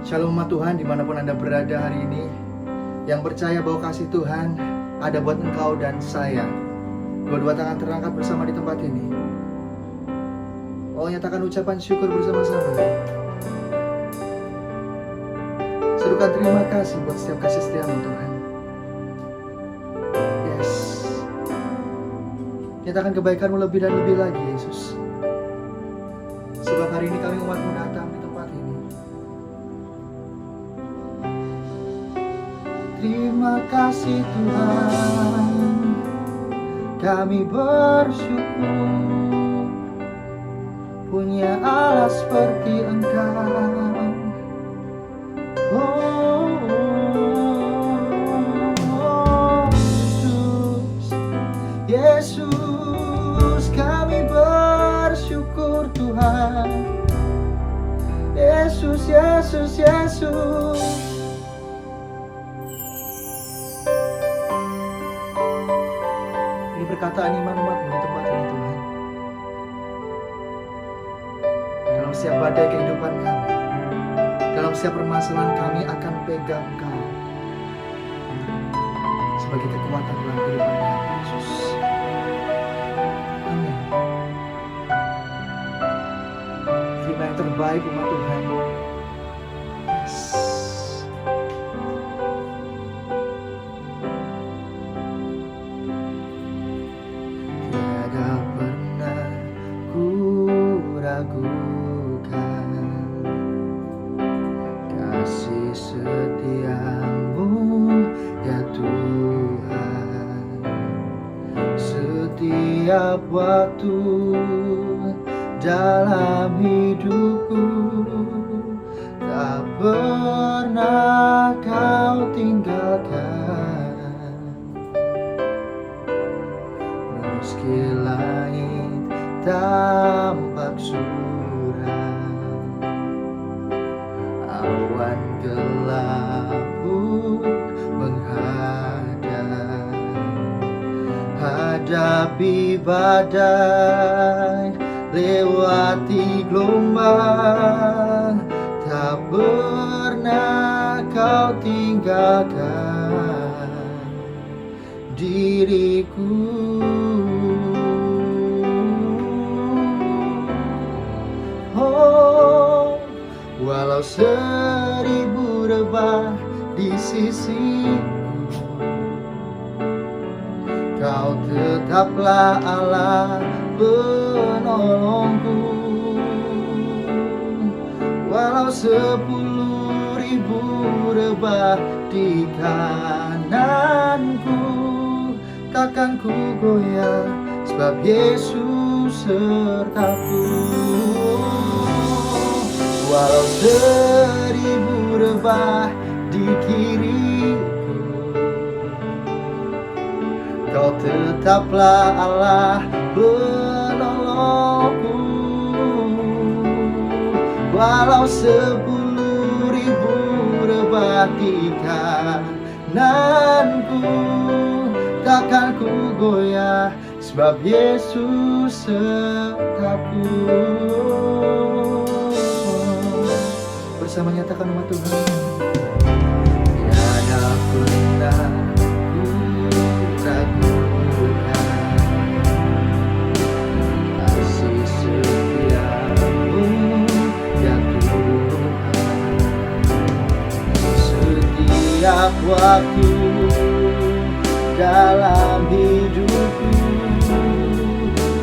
Shalom umat Tuhan dimanapun Anda berada hari ini, yang percaya bahwa kasih Tuhan ada buat engkau dan saya. Dua-dua tangan terangkat bersama di tempat ini. Oh, nyatakan ucapan syukur bersama-sama. Serukan terima kasih buat setiap kasih setiamu Tuhan. Yes. Nyatakan kebaikanmu lebih dan lebih lagi Yesus. Sebab hari ini kami umatmu datang di tempat ini. Terima kasih Tuhan, kami bersyukur punya Allah seperti Engkau. Yesus, kami bersyukur Tuhan. Yesus, Yesus, Yesus. Ini perkataan iman umatmu di tempat ini Tuhan. Dalam setiap badai kehidupan kami, dalam setiap permasalahan kami akan pegang Engkau sebagai kekuatan dalam kehidupan kami Yesus. Amin. Terima yang terbaik umat Tuhan. Yes. Tiada pernah ku ragukan kasih setiamu ya Tuhan. Setiap waktu dalam hidupku tak pernah kau tinggalkan. Meski langit tampak suram, awan gelap pun menghadap, hadapi badai, lewati gelombang, tak pernah kau tinggalkan diriku. Oh, walau 1000 rebah di sisiku, Kau tetaplah Allah penolongku. Walau 10.000 rebah di kananku, takkan ku goyah, sebab Yesus sertaku. Walau 1000 rebah di kiriku, Kau tetaplah Allah penolongku. Walau 10.000 rebah di kananku, takkan ku goyah, sebab Yesus sertaku. Bersama nyatakan umat Tuhan. Tiada pernah ku ragukan kasih setiamu ya Tuhan. Setiap waktu dalam hidupku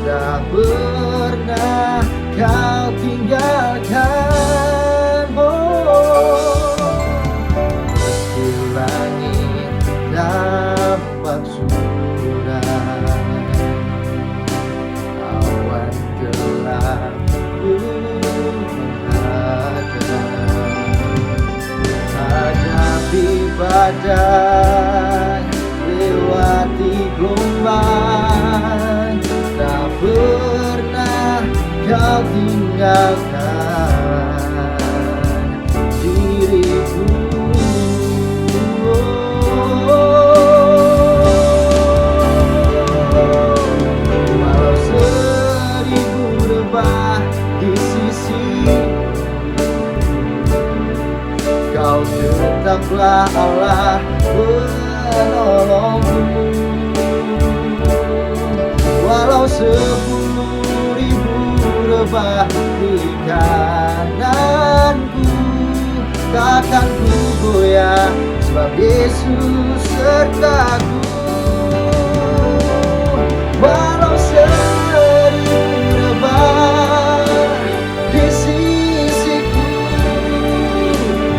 tak pernah kau tinggalkan. Meski langit dapat suram, awan gelap menghadap, hadapi badai, lewati gelombang, tak pernah kau tinggalkan diriku. Walau 1000 rebah di sisi, Kau tetaplah Allah penolongku. Walau 10.000 rebah di kananku, takkan ku goyah, sebab Yesus sertaku. Walau 1000 rebah di sisiku,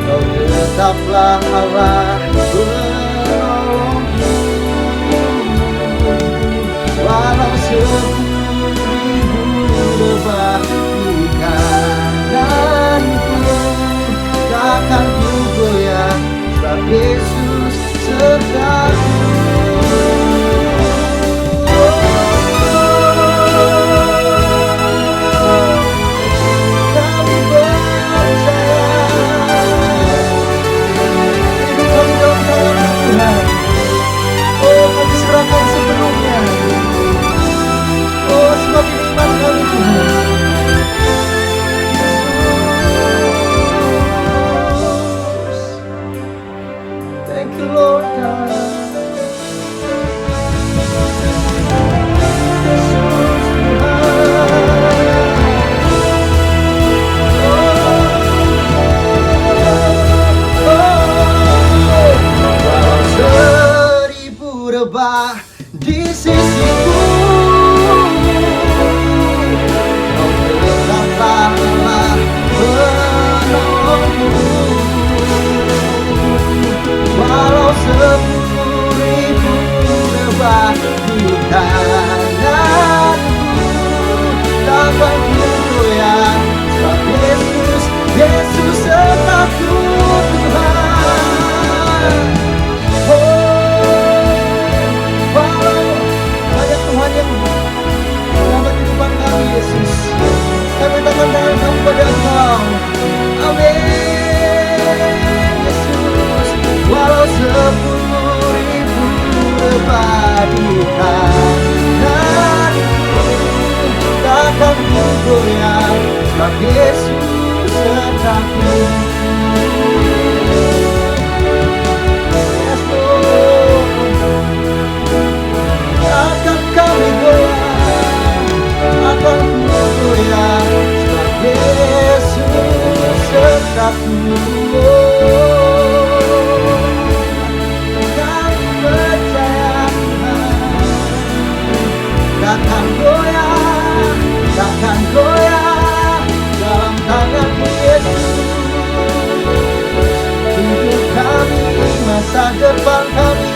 Kau tetaplah Allah penolongku. Walau 10.000 rebah di kananku, takkan ku goyah, sebab Yesus sertaku. Kami percaya hidup kami dalam tangan Tuhan. Oh, kami serahkan sepenuhnya. Oh, sebab ini iman kami Tuhan. Thank you Lord God. Yesus Tuhan. Walau 1000 rebah di sisiku, Kau tetaplah Allah penolongku. Walau 10.000 rebah di kananku, takkan ku goyah, sebab Yesus sertaku Tuhan. Walau banyak Tuhan yang menyelamat kehidupan kami Yesus, kami letakkan tangan kami pada Engkau. Amin Yesus. Walau 10.000 rebah di kananku, takkan ku goyah, sebab Yesus sertaku. Yes Lord. Takkan kami goyah, akan ku goyah, sebab Yesus sertaku. Kami percaya Tuhan, takkan goyah, takkan goyah dalam tangan-Mu Yesus. Hidup kami, masa depan kami.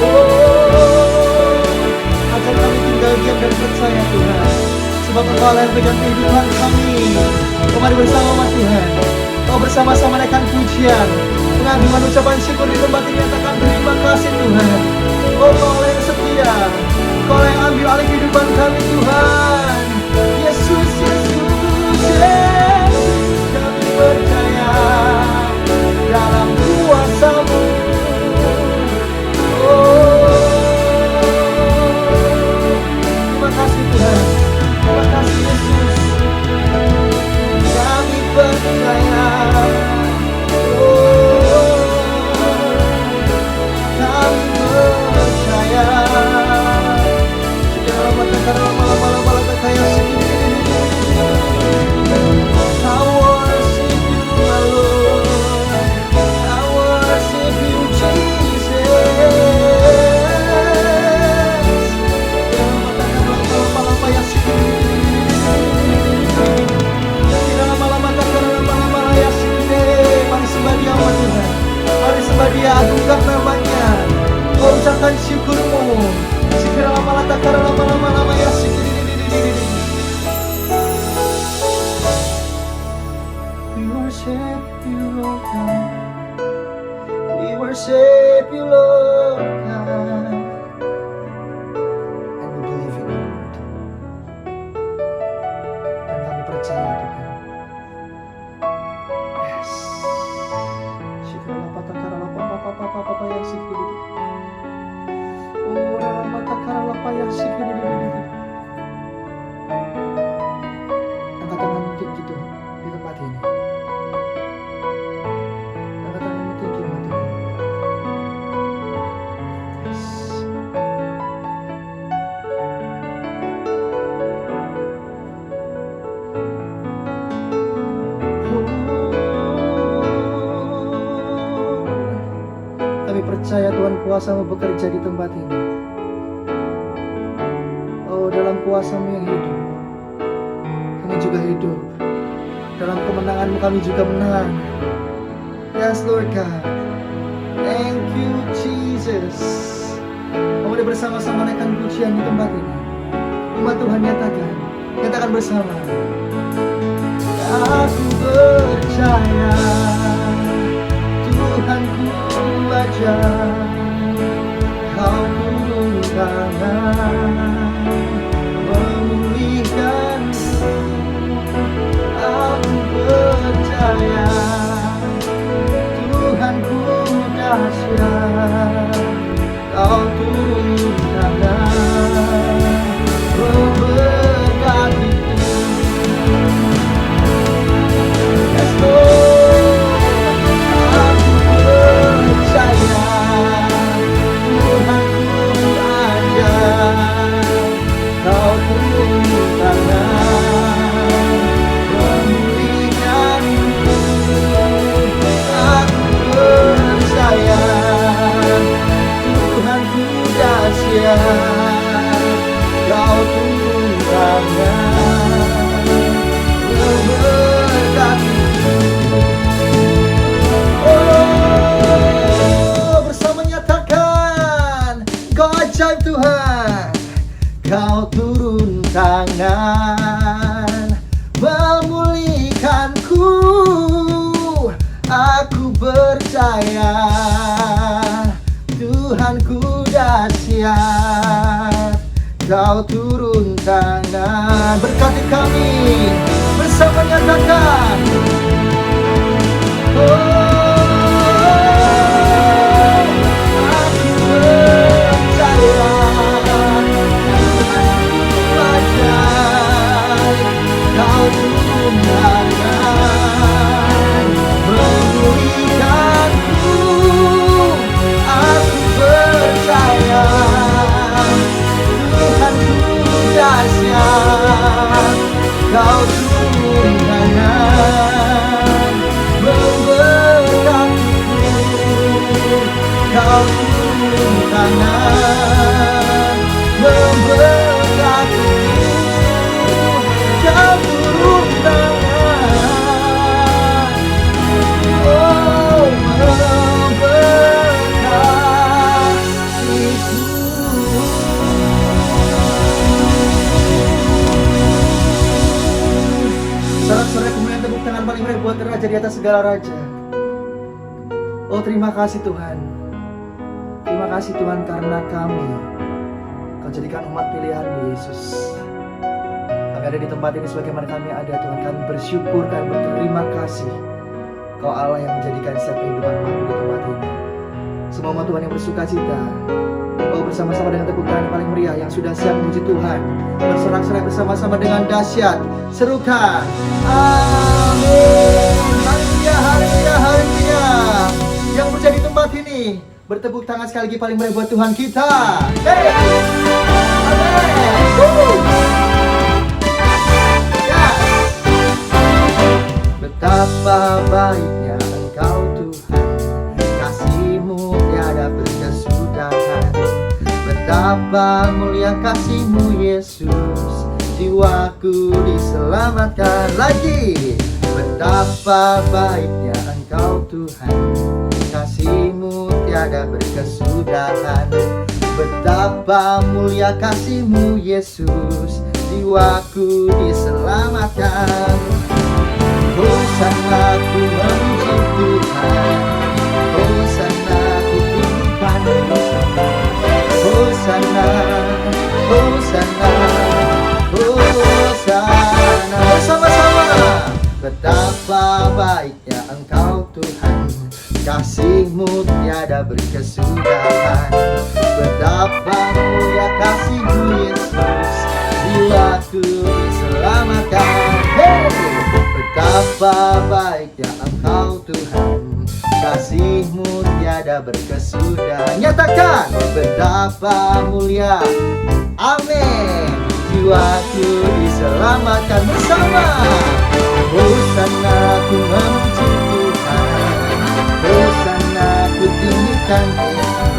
Oh, ajar kami tinggal diam dan percaya Tuhan, sebab Engkau yang pegang kehidupan kami. Oh, mari bersama Tuhan, oh bersama-sama naikkan pujian, pengagungan ucapan syukur di tempat ini. Nyatakan terima kasih Tuhan. Oh, Kau yang setia, Kau yang ambil alih kehidupan kami Tuhan. Yesus, Yesus, Yesus, kami percaya dalam kuasa-Mu. Terima kasih Tuhan, terima kasih Yesus. Kami percaya, kami percaya. Dalam mata malam-malam kaya sedih. I worship you, my Lord. I worship you, Jesus. Mari sembah Dia, agungkan namanya. Oh, ucapkan syukur-Mu. Segera lama-lama ya We worship you, Lord God. We worship you, Lord God. And we believe in you, Lord. Dan kami percaya Tuhan. Yes. Angkat tangan untuk gitu di tempat ini. percaya Tuhan kuasa-Mu bekerja di tempat ini. Oh, dalam kuasa-Mu yang hidup, kami juga hidup. Dalam kemenangan-Mu kami juga menang. Yes Lord God, thank you Jesus. Kami udah bersama-sama naikkan pujian di tempat ini. Umat Tuhan nyatakan bersama. Aku percaya Tuhanku aja, Kau turun tangan memulihkanku. Aku percaya Tuhanku dahsyat, Kau turun tangan memberkatiku. Yes Lord, aku percaya Tuhanku aja, Kau turun tangan memulihkanku. Aku percaya Tuhanku dahsyat, Kau turun tangan memberkatiku. Oh, bersama nyatakan, Kau ajaib Tuhan, Kau turun tangan memulihkanku. Aku percaya Tuhanku dahsyat, Kau turun tangan. Berkati kami, bersama nyatakan. Oh, aku percaya Tuhanku ajaib, Kau turun tangan memulihkanku. Aku percaya Tuhanku dahsyat, Kau turun tangan memberkatiku. Kau turun tangan memberkatiku. Kau turun tangan, oh, memberkatiku. Saudara-saudara, kemuliaan tepuk tangan paling meriah buat Raja di atas segala raja. Oh, terima kasih Tuhan. Terima kasih Tuhan karena Kau jadikan umat pilihan-Mu Yesus. Kami ada di tempat ini sebagaimana kami ada Tuhan. Kami bersyukur, kami berterima kasih. Kau Allah yang menjadikan setiap kehidupan umat-Mu di tempat ini. Semua umat Tuhan yang bersuka cita, oh, bersama-sama dengan tepuk tangan paling meriah yang sudah siap memuji Tuhan, bersorak-sorai bersama-sama dengan dahsyat. Serukan amin. Haleluya, haleluya, haleluya. Yang berada di tempat ini bertepuk tangan sekali lagi paling meriah buat Tuhan kita. Hey, amin. Yes. Betapa baiknya Engkau Tuhan, kasih-Mu tiada berkesudahan. Betapa mulia kasih-Mu Yesus, jiwaku diselamatkan. Lagi, betapa baiknya Engkau Tuhan, kasih-Mu tiada berkesudahan. Betapa mulia kasih-Mu Yesus, jiwaku diselamatkan. Hosana ku memuji Tuhan, Hosana ku tinggikan bersama. Hosana, Hosana, Hosana. Bersama-sama. Betapa baiknya Engkau Tuhan, kasih-Mu tiada berkesudahan. Betapa mulia kasih-Mu Yesus, jiwaku diselamatkan. Hey! Betapa baiknya Engkau Tuhan, kasih-Mu tiada berkesudahan. Nyatakan, betapa mulia, amin, jiwaku diselamatkan. Bersama. Hosana ku memuji Tuhan, Hosana ku tinggikan Yesus.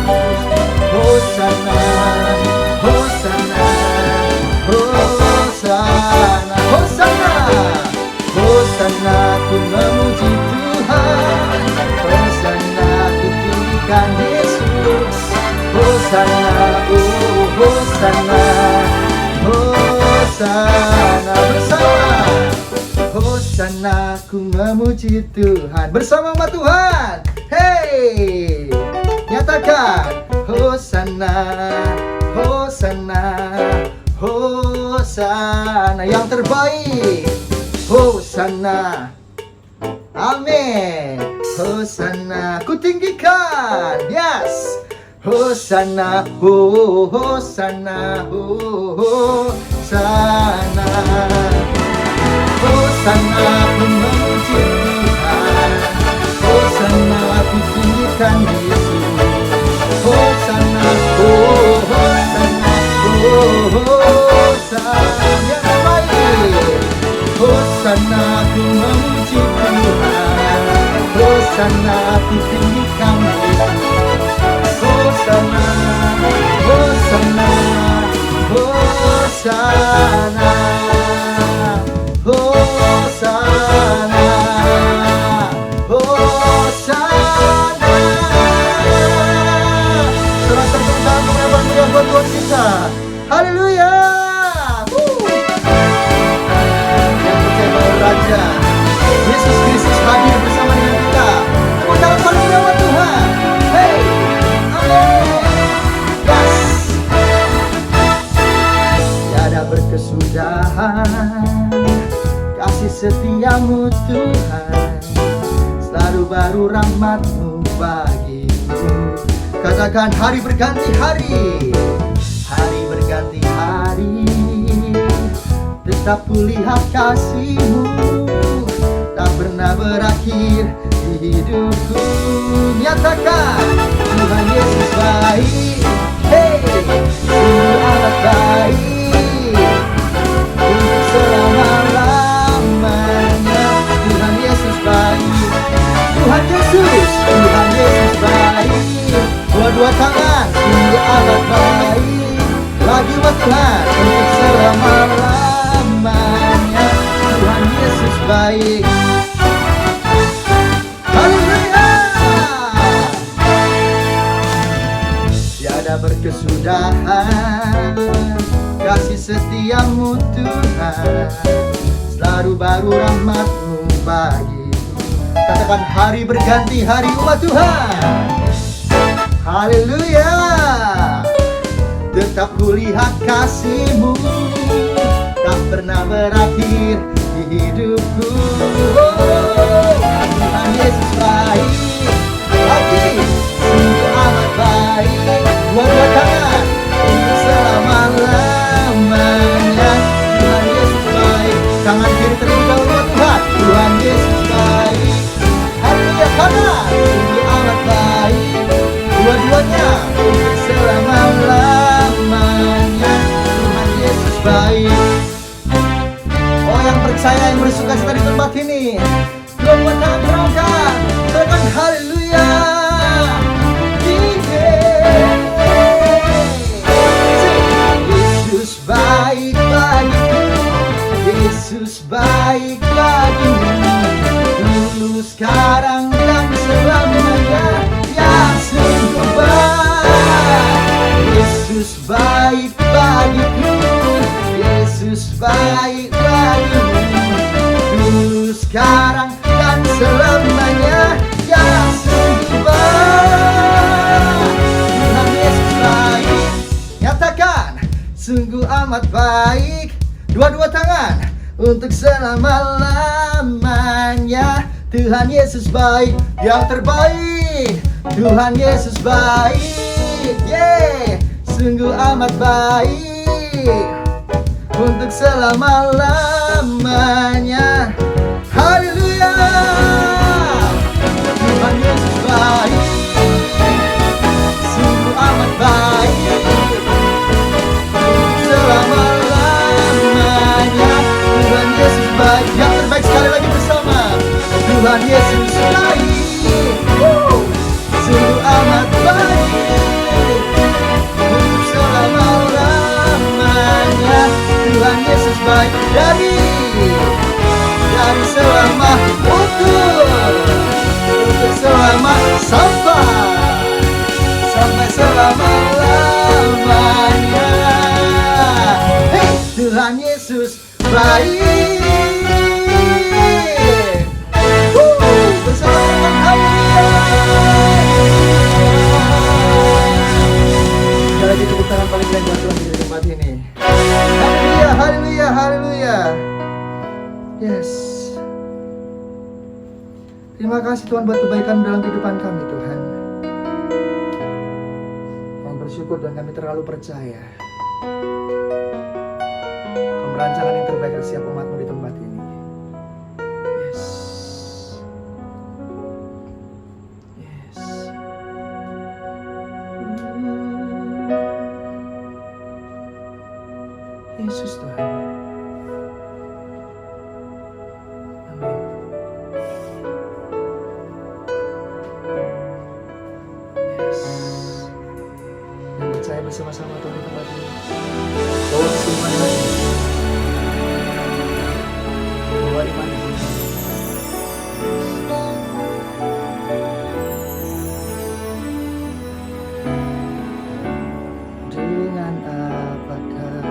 Hosana, Hosana. Bersama Hosana ku memuji Tuhan. Bersama umat Tuhan. Hey, nyatakan Hosana, Hosana, Hosana yang terbaik. Hosana, amin. Hosana ku tinggikan. Yes. Hosana, oh, Hosana, oh, Hosana. Hosana ku memuji Tuhan. Hosana ku tinggikan Yesus. Hosana, oh, Hosana, oh, Hosana yang terbaik. Hosana ku memuji Tuhan. Hosana ku tinggikan Yesus. Hosana, Hosana, Hosana, Hosana, Hosana. Serah tepuk tangan yang buat Tuhan kita. Haleluya. Yang percaya bahwa Raja Yesus Kristus hadir bersama dengan kita. Tepuk tangan haleluya buat Tuhan. Hey, amin. Yes. Tiada berkesudahan kasih setiamu Tuhan, selalu baru rahmat-Mu bagiku. Katakan hari berganti hari, hari berganti hari, tetap kulihat kasih-Mu, tak pernah berakhir di hidupku. Nyatakan Tuhan Yesus baik, hey, sungguh amat baik, untuk selama-lamanya. Tuhan Yesus baik, Tuhan Yesus, Tuhan Yesus baik. Dua-dua tangan, sungguh amat baik bagi umat Tuhan untuk selama-lamanya. Tuhan Yesus baik. Haleluya. Tiada berkesudahan kasih setiamu Tuhan, selalu baru rahmat-Mu bagiku. Katakan hari berganti hari umat Tuhan. Haleluya. Tetap kulihat kasih-Mu, tak pernah berakhir di hidupku. Oh, Tuhan Yesus baik lagi, sungguh amat baik. Dua-dua tangan untuk selama-lamanya. Tuhan Yesus baik. Tangan kiri terlebih dahulu Tuhan. Tuhan Yesus baik. Haleluya. Kanan sungguh amat baik. Dua-duanya untuk selama-lamanya. Tuhan Yesus baik. Oh, yang percaya, yang bersukacita di tempat ini, dua-dua tangan terangkat, katakan haleluya. Yesus baik bagiku, Yesus baik bagimu, dulu, sekarang, dan selamanya. Ya sungguh baik. Yesus baik bagiku, Yesus baik bagimu, dulu, sekarang, dan selamanya. Ya sungguh baik. Tuhan Yesus baik. Nyatakan sungguh amat baik. Dua-dua tangan untuk selama-lamanya. Tuhan Yesus baik, yang terbaik. Tuhan Yesus baik, yeah, sungguh amat baik untuk selama-lamanya. Haleluya. Tuhan Yesus baik, sungguh amat baik untuk selama-lamanya. Tuhan Yesus baik, yang terbaik. Sekali lagi bersama. Tuhan Yesus baik, sungguh amat baik untuk selama-lamanya. Tuhan Yesus baik dari selama untuk selama sampai selama-lamanya. kasih Tuhan buat kebaikan dalam kehidupan kami Tuhan. Kami bersyukur dan kami terlalu percaya perancangan yang terbaik untuk setiap umat-Mu di tempat ini. Yes. Yes. Yesus Tuhan. Amin. Yes. Dan percaya bersama-sama Tuhan di tempat ini. Bawa kesemuanya lagi. Bawa iman ini. Dengan apakah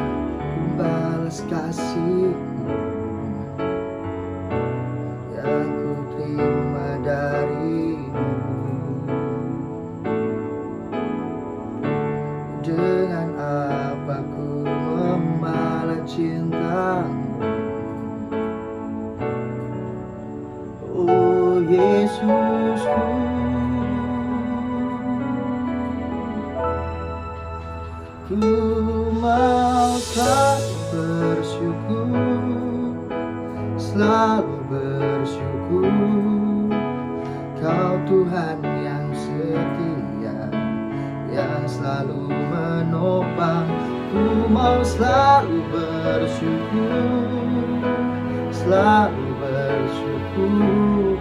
balas kasih-Mu yang ku terima dari-Mu? Dengan apa ku membalas cinta-Mu? Oh Yesusku, ku mau selalu bersyukur, selalu bersyukur. Kau Tuhan yang setia, yang selalu menopang. Ku mau selalu bersyukur, selalu bersyukur.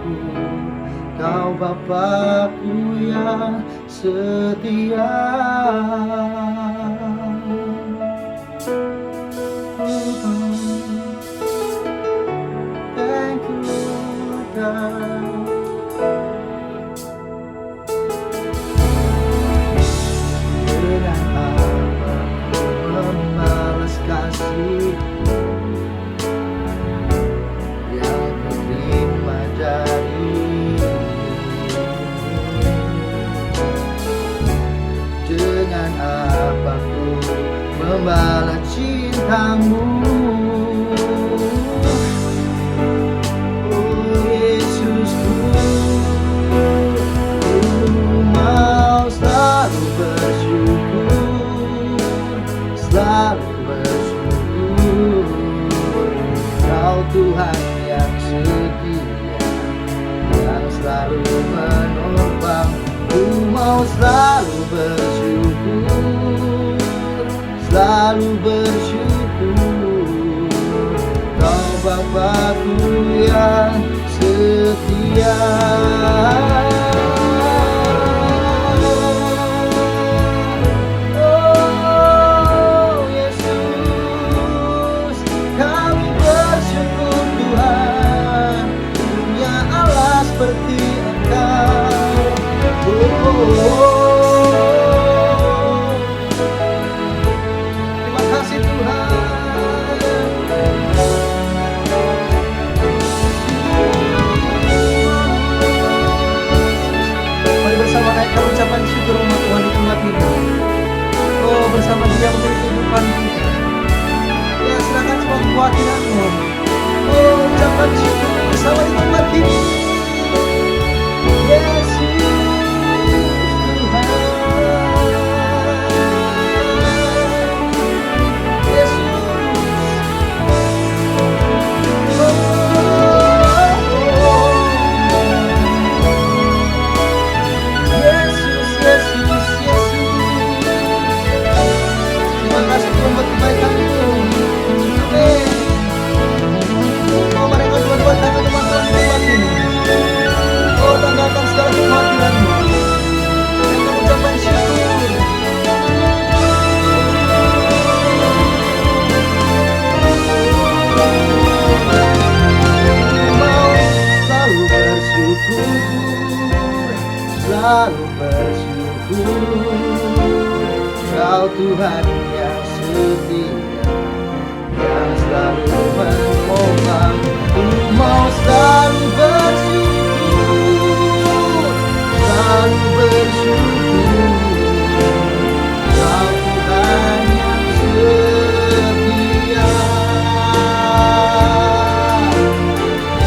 Kau Bapa-Ku yang setia. Thank you, God. Dengan apa ku membalas kasih-Mu yang ku terima dari-Mu? Dengan apa ku membalas cinta-Mu? Oh Yesusku, ku mau selalu bersyukur, selalu bersyukur. Kau Tuhan yang setia, yang selalu menopang. Ku mau selalu bersyukur, selalu bersyukur. Kau Bapa-Ku yang setia. Oh Yesus, kami bersyukur Tuhan, punya Allah seperti Engkau. Terima kasih Tuhan. Mari bersama naikkan ucapan syukur umat Tuhan di tempat ini. Oh, bersama Dia menjadi kehidupan kita. Ya, silakan semua kekhawatiranmu. Oh, ucapan syukur bersama di tempat ini. Yesus Tuhan. Yesus, Yesus, Yesus. Terima kasih Tuhan buat kebaikan itu. Amin. Oh, mari kedua-dua tangan teman-teman di tempat ini. Oh, tanggalkan segala kekhawatiranmu. Kita ucapkan syukur. Mau selalu bersyukur, selalu bersyukur. Kau Tuhan yang setia, yang selalu menopang. Ku mau selalu bersyukur, selalu bersyukur. Kau Tuhan yang setia,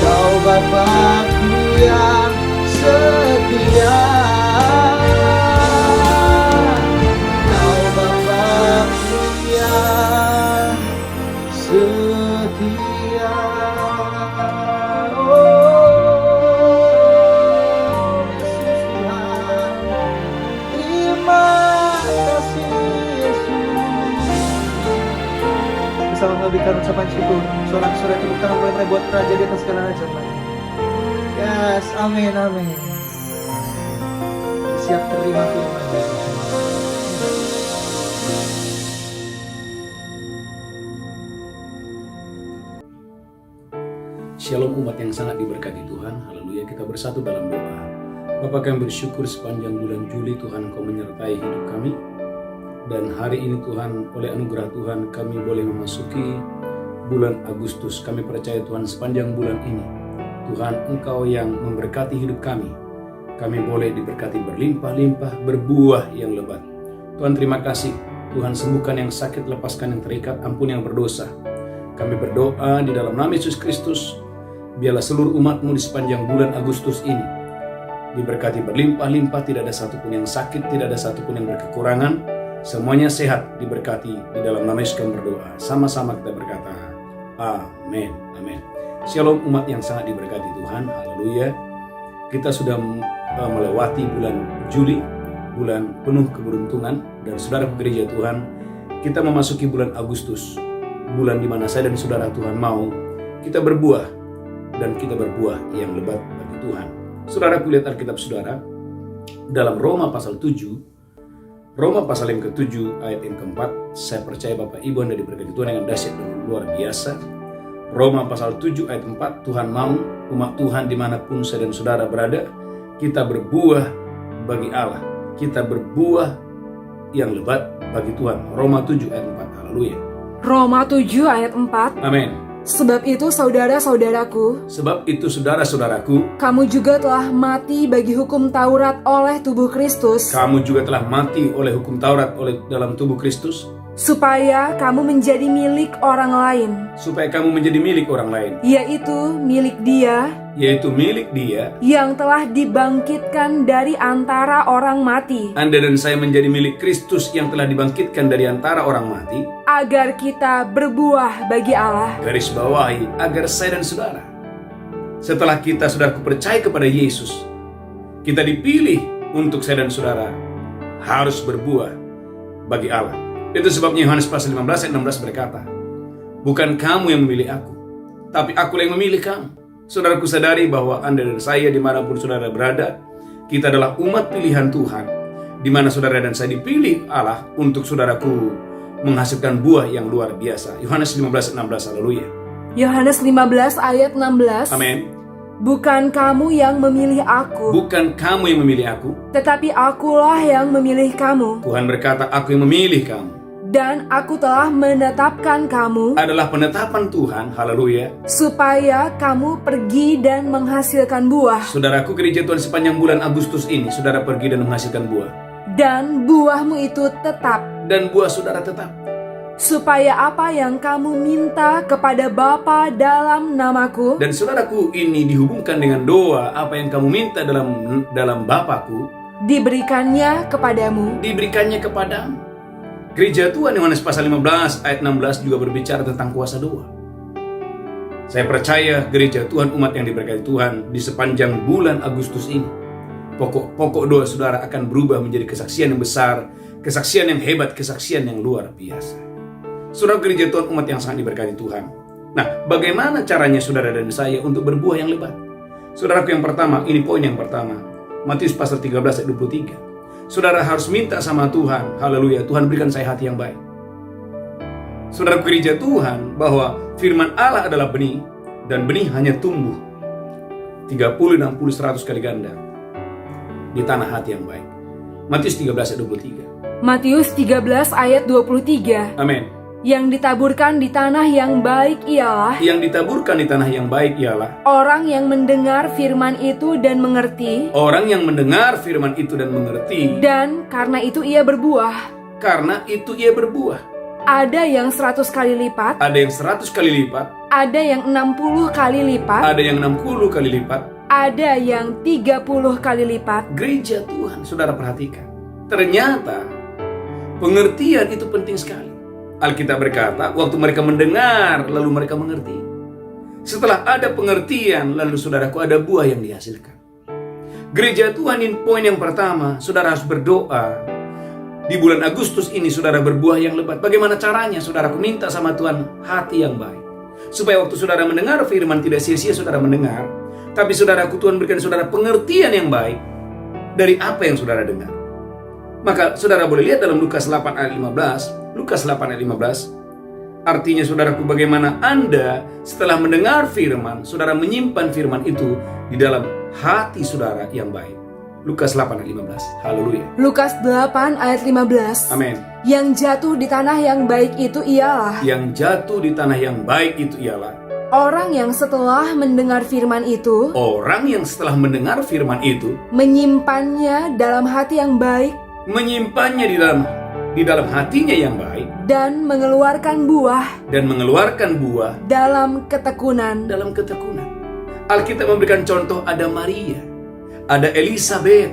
Kau Bapa-Ku yang ucapan syukur. Sorak-sorai tepuk tangan mulai buat Raja di atas segala zaman. Yes, amin, amin. Siap terima firman Tuhan. Shalom umat yang sangat diberkati Tuhan. Haleluya, kita bersatu dalam doa. Bapa, kami bersyukur sepanjang bulan Juli Tuhan Kau menyertai hidup kami. Dan hari ini Tuhan, oleh anugerah Tuhan kami boleh memasuki bulan Agustus. Kami percaya Tuhan sepanjang bulan ini Tuhan Engkau yang memberkati hidup kami. Kami boleh diberkati berlimpah-limpah, berbuah yang lebat. Tuhan terima kasih. Tuhan sembuhkan yang sakit, lepaskan yang terikat, ampun yang berdosa. Kami berdoa di dalam nama Yesus Kristus. Biarlah seluruh umat-Mu di sepanjang bulan Agustus ini diberkati berlimpah-limpah, tidak ada satupun yang sakit, tidak ada satupun yang berkekurangan. Semuanya sehat, diberkati di dalam nama Yesus kami berdoa. Sama-sama kita berkata, amin, amin. Shalom umat yang sangat diberkati Tuhan, haleluya. Kita sudah melewati bulan Juli, bulan penuh keberuntungan. Dan saudara gereja Tuhan, kita memasuki bulan Agustus, bulan di mana saya dan saudara Tuhan mau kita berbuah, dan kita berbuah yang lebat bagi Tuhan. Saudara, kulihat Alkitab saudara dalam Roma pasal 7, Roma pasal yang ke-7 ayat yang ke-4. Saya percaya Bapak Ibu Anda diberkati Tuhan dengan dahsyat dan luar biasa. Roma pasal 7 ayat 4, Tuhan mau umat Tuhan dimanapun saya dan saudara berada, kita berbuah bagi Allah, kita berbuah yang lebat bagi Tuhan. Roma 7 ayat 4, haleluya. Roma 7 ayat 4. Amin. Sebab itu saudara-saudaraku, kamu juga telah mati bagi hukum Taurat oleh tubuh Kristus. Kamu juga telah mati oleh hukum Taurat oleh dalam tubuh Kristus, supaya kamu menjadi milik orang lain, yaitu milik Dia yang telah dibangkitkan dari antara orang mati. Anda dan saya menjadi milik Kristus yang telah dibangkitkan dari antara orang mati, agar kita berbuah bagi Allah. garis bawahi, agar saya dan saudara, setelah kita saudaraku percaya kepada Yesus, kita dipilih untuk saya dan saudara harus berbuah bagi Allah. Itu sebabnya Yohanes pasal 15 ayat 16 berkata, bukan kamu yang memilih aku, tapi aku yang memilih kamu. Saudaraku sadari bahwa Anda dan saya dimanapun saudara berada, kita adalah umat pilihan Tuhan, di mana saudara dan saya dipilih Allah untuk saudaraku menghasilkan buah yang luar biasa. Yohanes 15 ayat 16, haleluya. Yohanes 15 ayat 16. Amin. Bukan kamu yang memilih aku, tetapi akulah yang memilih kamu. Tuhan berkata, aku yang memilih kamu. Dan aku telah menetapkan kamu, Adalah penetapan Tuhan, haleluya. supaya kamu pergi dan menghasilkan buah. Saudaraku gereja Tuhan, sepanjang bulan Agustus ini saudara pergi dan menghasilkan buah. Dan buahmu itu tetap, Dan buah saudara tetap. supaya apa yang kamu minta kepada Bapa dalam namaku, Dan saudaraku, ini dihubungkan dengan doa, apa yang kamu minta dalam Bapakku, diberikannya kepadamu. Gereja Tuhan Yohanes pasal 15 ayat 16 juga berbicara tentang kuasa doa. Saya percaya gereja Tuhan, umat yang diberkati Tuhan, di sepanjang bulan Agustus ini, pokok doa saudara akan berubah menjadi kesaksian yang besar, kesaksian yang hebat, kesaksian yang luar biasa. Saudara gereja Tuhan, umat yang sangat diberkati Tuhan. Nah, bagaimana caranya saudara dan saya untuk berbuah yang lebat? Saudaraku, yang pertama, ini poin yang pertama, Matius pasal 13 ayat 23. Saudara harus minta sama Tuhan, haleluya, Tuhan berikan saya hati yang baik. Saudara gereja Tuhan, bahwa firman Allah adalah benih, dan benih hanya tumbuh 30, 60, 100 kali ganda di tanah hati yang baik. Matius 13 ayat 23. Matius 13 ayat 23. Amin. Yang ditaburkan di tanah yang baik ialah orang yang mendengar firman itu dan mengerti. Dan karena itu ia berbuah. Ada yang 100 kali lipat. Ada yang 60 kali lipat. Ada yang 30 kali lipat. Gereja Tuhan, saudara perhatikan. Ternyata pengertian itu penting sekali. Alkitab berkata, waktu mereka mendengar, lalu mereka mengerti. Setelah ada pengertian, lalu saudaraku ada buah yang dihasilkan. Gereja Tuhan, poin yang pertama, saudara harus berdoa di bulan Agustus ini saudara berbuah yang lebat. Bagaimana caranya? Saudaraku minta sama Tuhan hati yang baik. Supaya waktu saudara mendengar firman tidak sia-sia saudara mendengar. Tapi saudaraku, Tuhan berikan saudara pengertian yang baik dari apa yang saudara dengar. Maka saudara boleh lihat dalam Lukas 8 ayat 15. Lukas 8 ayat 15. Artinya saudaraku, bagaimana Anda setelah mendengar firman, saudara menyimpan firman itu di dalam hati saudara yang baik. Lukas 8 ayat 15. Haleluya. Lukas 8 ayat 15. Amin. Yang jatuh di tanah yang baik itu ialah Yang jatuh di tanah yang baik itu ialah orang yang setelah mendengar firman itu orang yang setelah mendengar firman itu menyimpannya dalam hati yang baik menyimpannya di dalam hatinya yang baik dan mengeluarkan buah dalam ketekunan. Alkitab memberikan contoh, ada Maria, ada Elisabeth.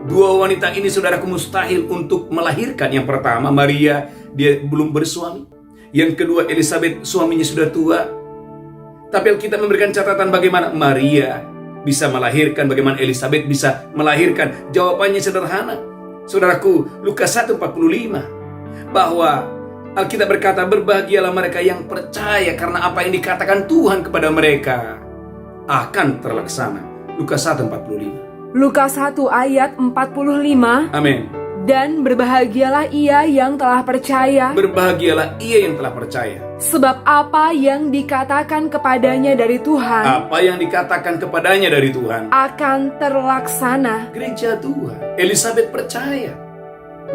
Dua wanita ini saudaraku mustahil untuk melahirkan. Yang pertama, Maria dia belum bersuami. Yang kedua, Elisabeth suaminya sudah tua. Tapi Alkitab memberikan catatan bagaimana Maria bisa melahirkan, bagaimana Elisabeth bisa melahirkan. Jawabannya sederhana. Saudaraku, Lukas 1:45, bahwa Alkitab berkata, berbahagialah mereka yang percaya karena apa yang dikatakan Tuhan kepada mereka akan terlaksana. Lukas 1:45. Lukas 1 ayat 45. Amin. Dan berbahagialah ia yang telah percaya. Berbahagialah ia yang telah percaya. Sebab apa yang dikatakan kepadanya dari Tuhan, Apa yang dikatakan kepadanya dari Tuhan akan terlaksana. Gereja Tuhan, Elisabeth percaya,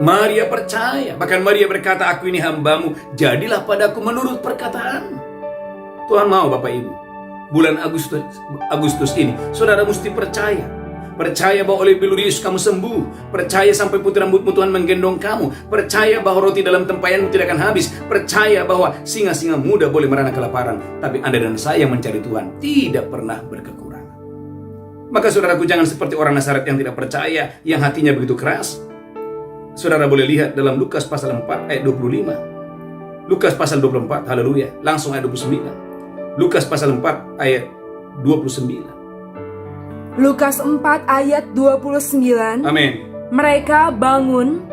Maria percaya. Bahkan Maria berkata, aku ini hambamu, jadilah padaku menurut perkataanmu. Tuhan mau Bapak Ibu, bulan Agustus ini saudara mesti percaya. Percaya bahwa oleh bilur Yesus kamu sembuh. Percaya sampai putih rambutmu Tuhan menggendong kamu. Percaya bahwa roti dalam tempayanmu tidak akan habis. Percaya bahwa singa-singa muda boleh merana kelaparan, tapi Anda dan saya yang mencari Tuhan tidak pernah berkekurangan. Maka saudaraku, jangan seperti orang Nazaret yang tidak percaya, yang hatinya begitu keras. Saudara boleh lihat dalam Lukas pasal 4 ayat 25. Lukas pasal 24, haleluya. Langsung ayat 29. Lukas pasal 4 ayat 29. Lukas 4 ayat 29. Amin. Mereka bangun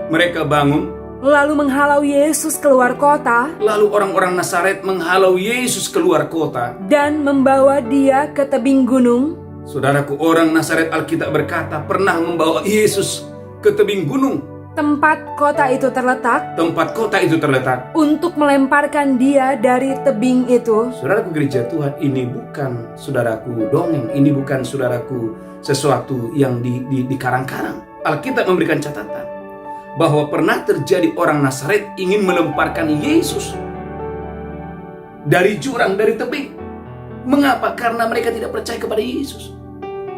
lalu menghalau Yesus keluar kota. Lalu orang-orang Nazaret menghalau Yesus keluar kota dan membawa dia ke tebing gunung. Saudaraku, orang Nazaret, Alkitab berkata, pernah membawa Yesus ke tebing gunung. Tempat kota itu terletak untuk melemparkan dia dari tebing itu. Saudaraku, gereja Tuhan, ini bukan saudaraku dongeng, ini bukan saudaraku sesuatu yang dikarang-karang. Alkitab memberikan catatan bahwa pernah terjadi orang Nazaret ingin melemparkan Yesus dari jurang, dari tebing. Mengapa? Karena mereka tidak percaya kepada Yesus.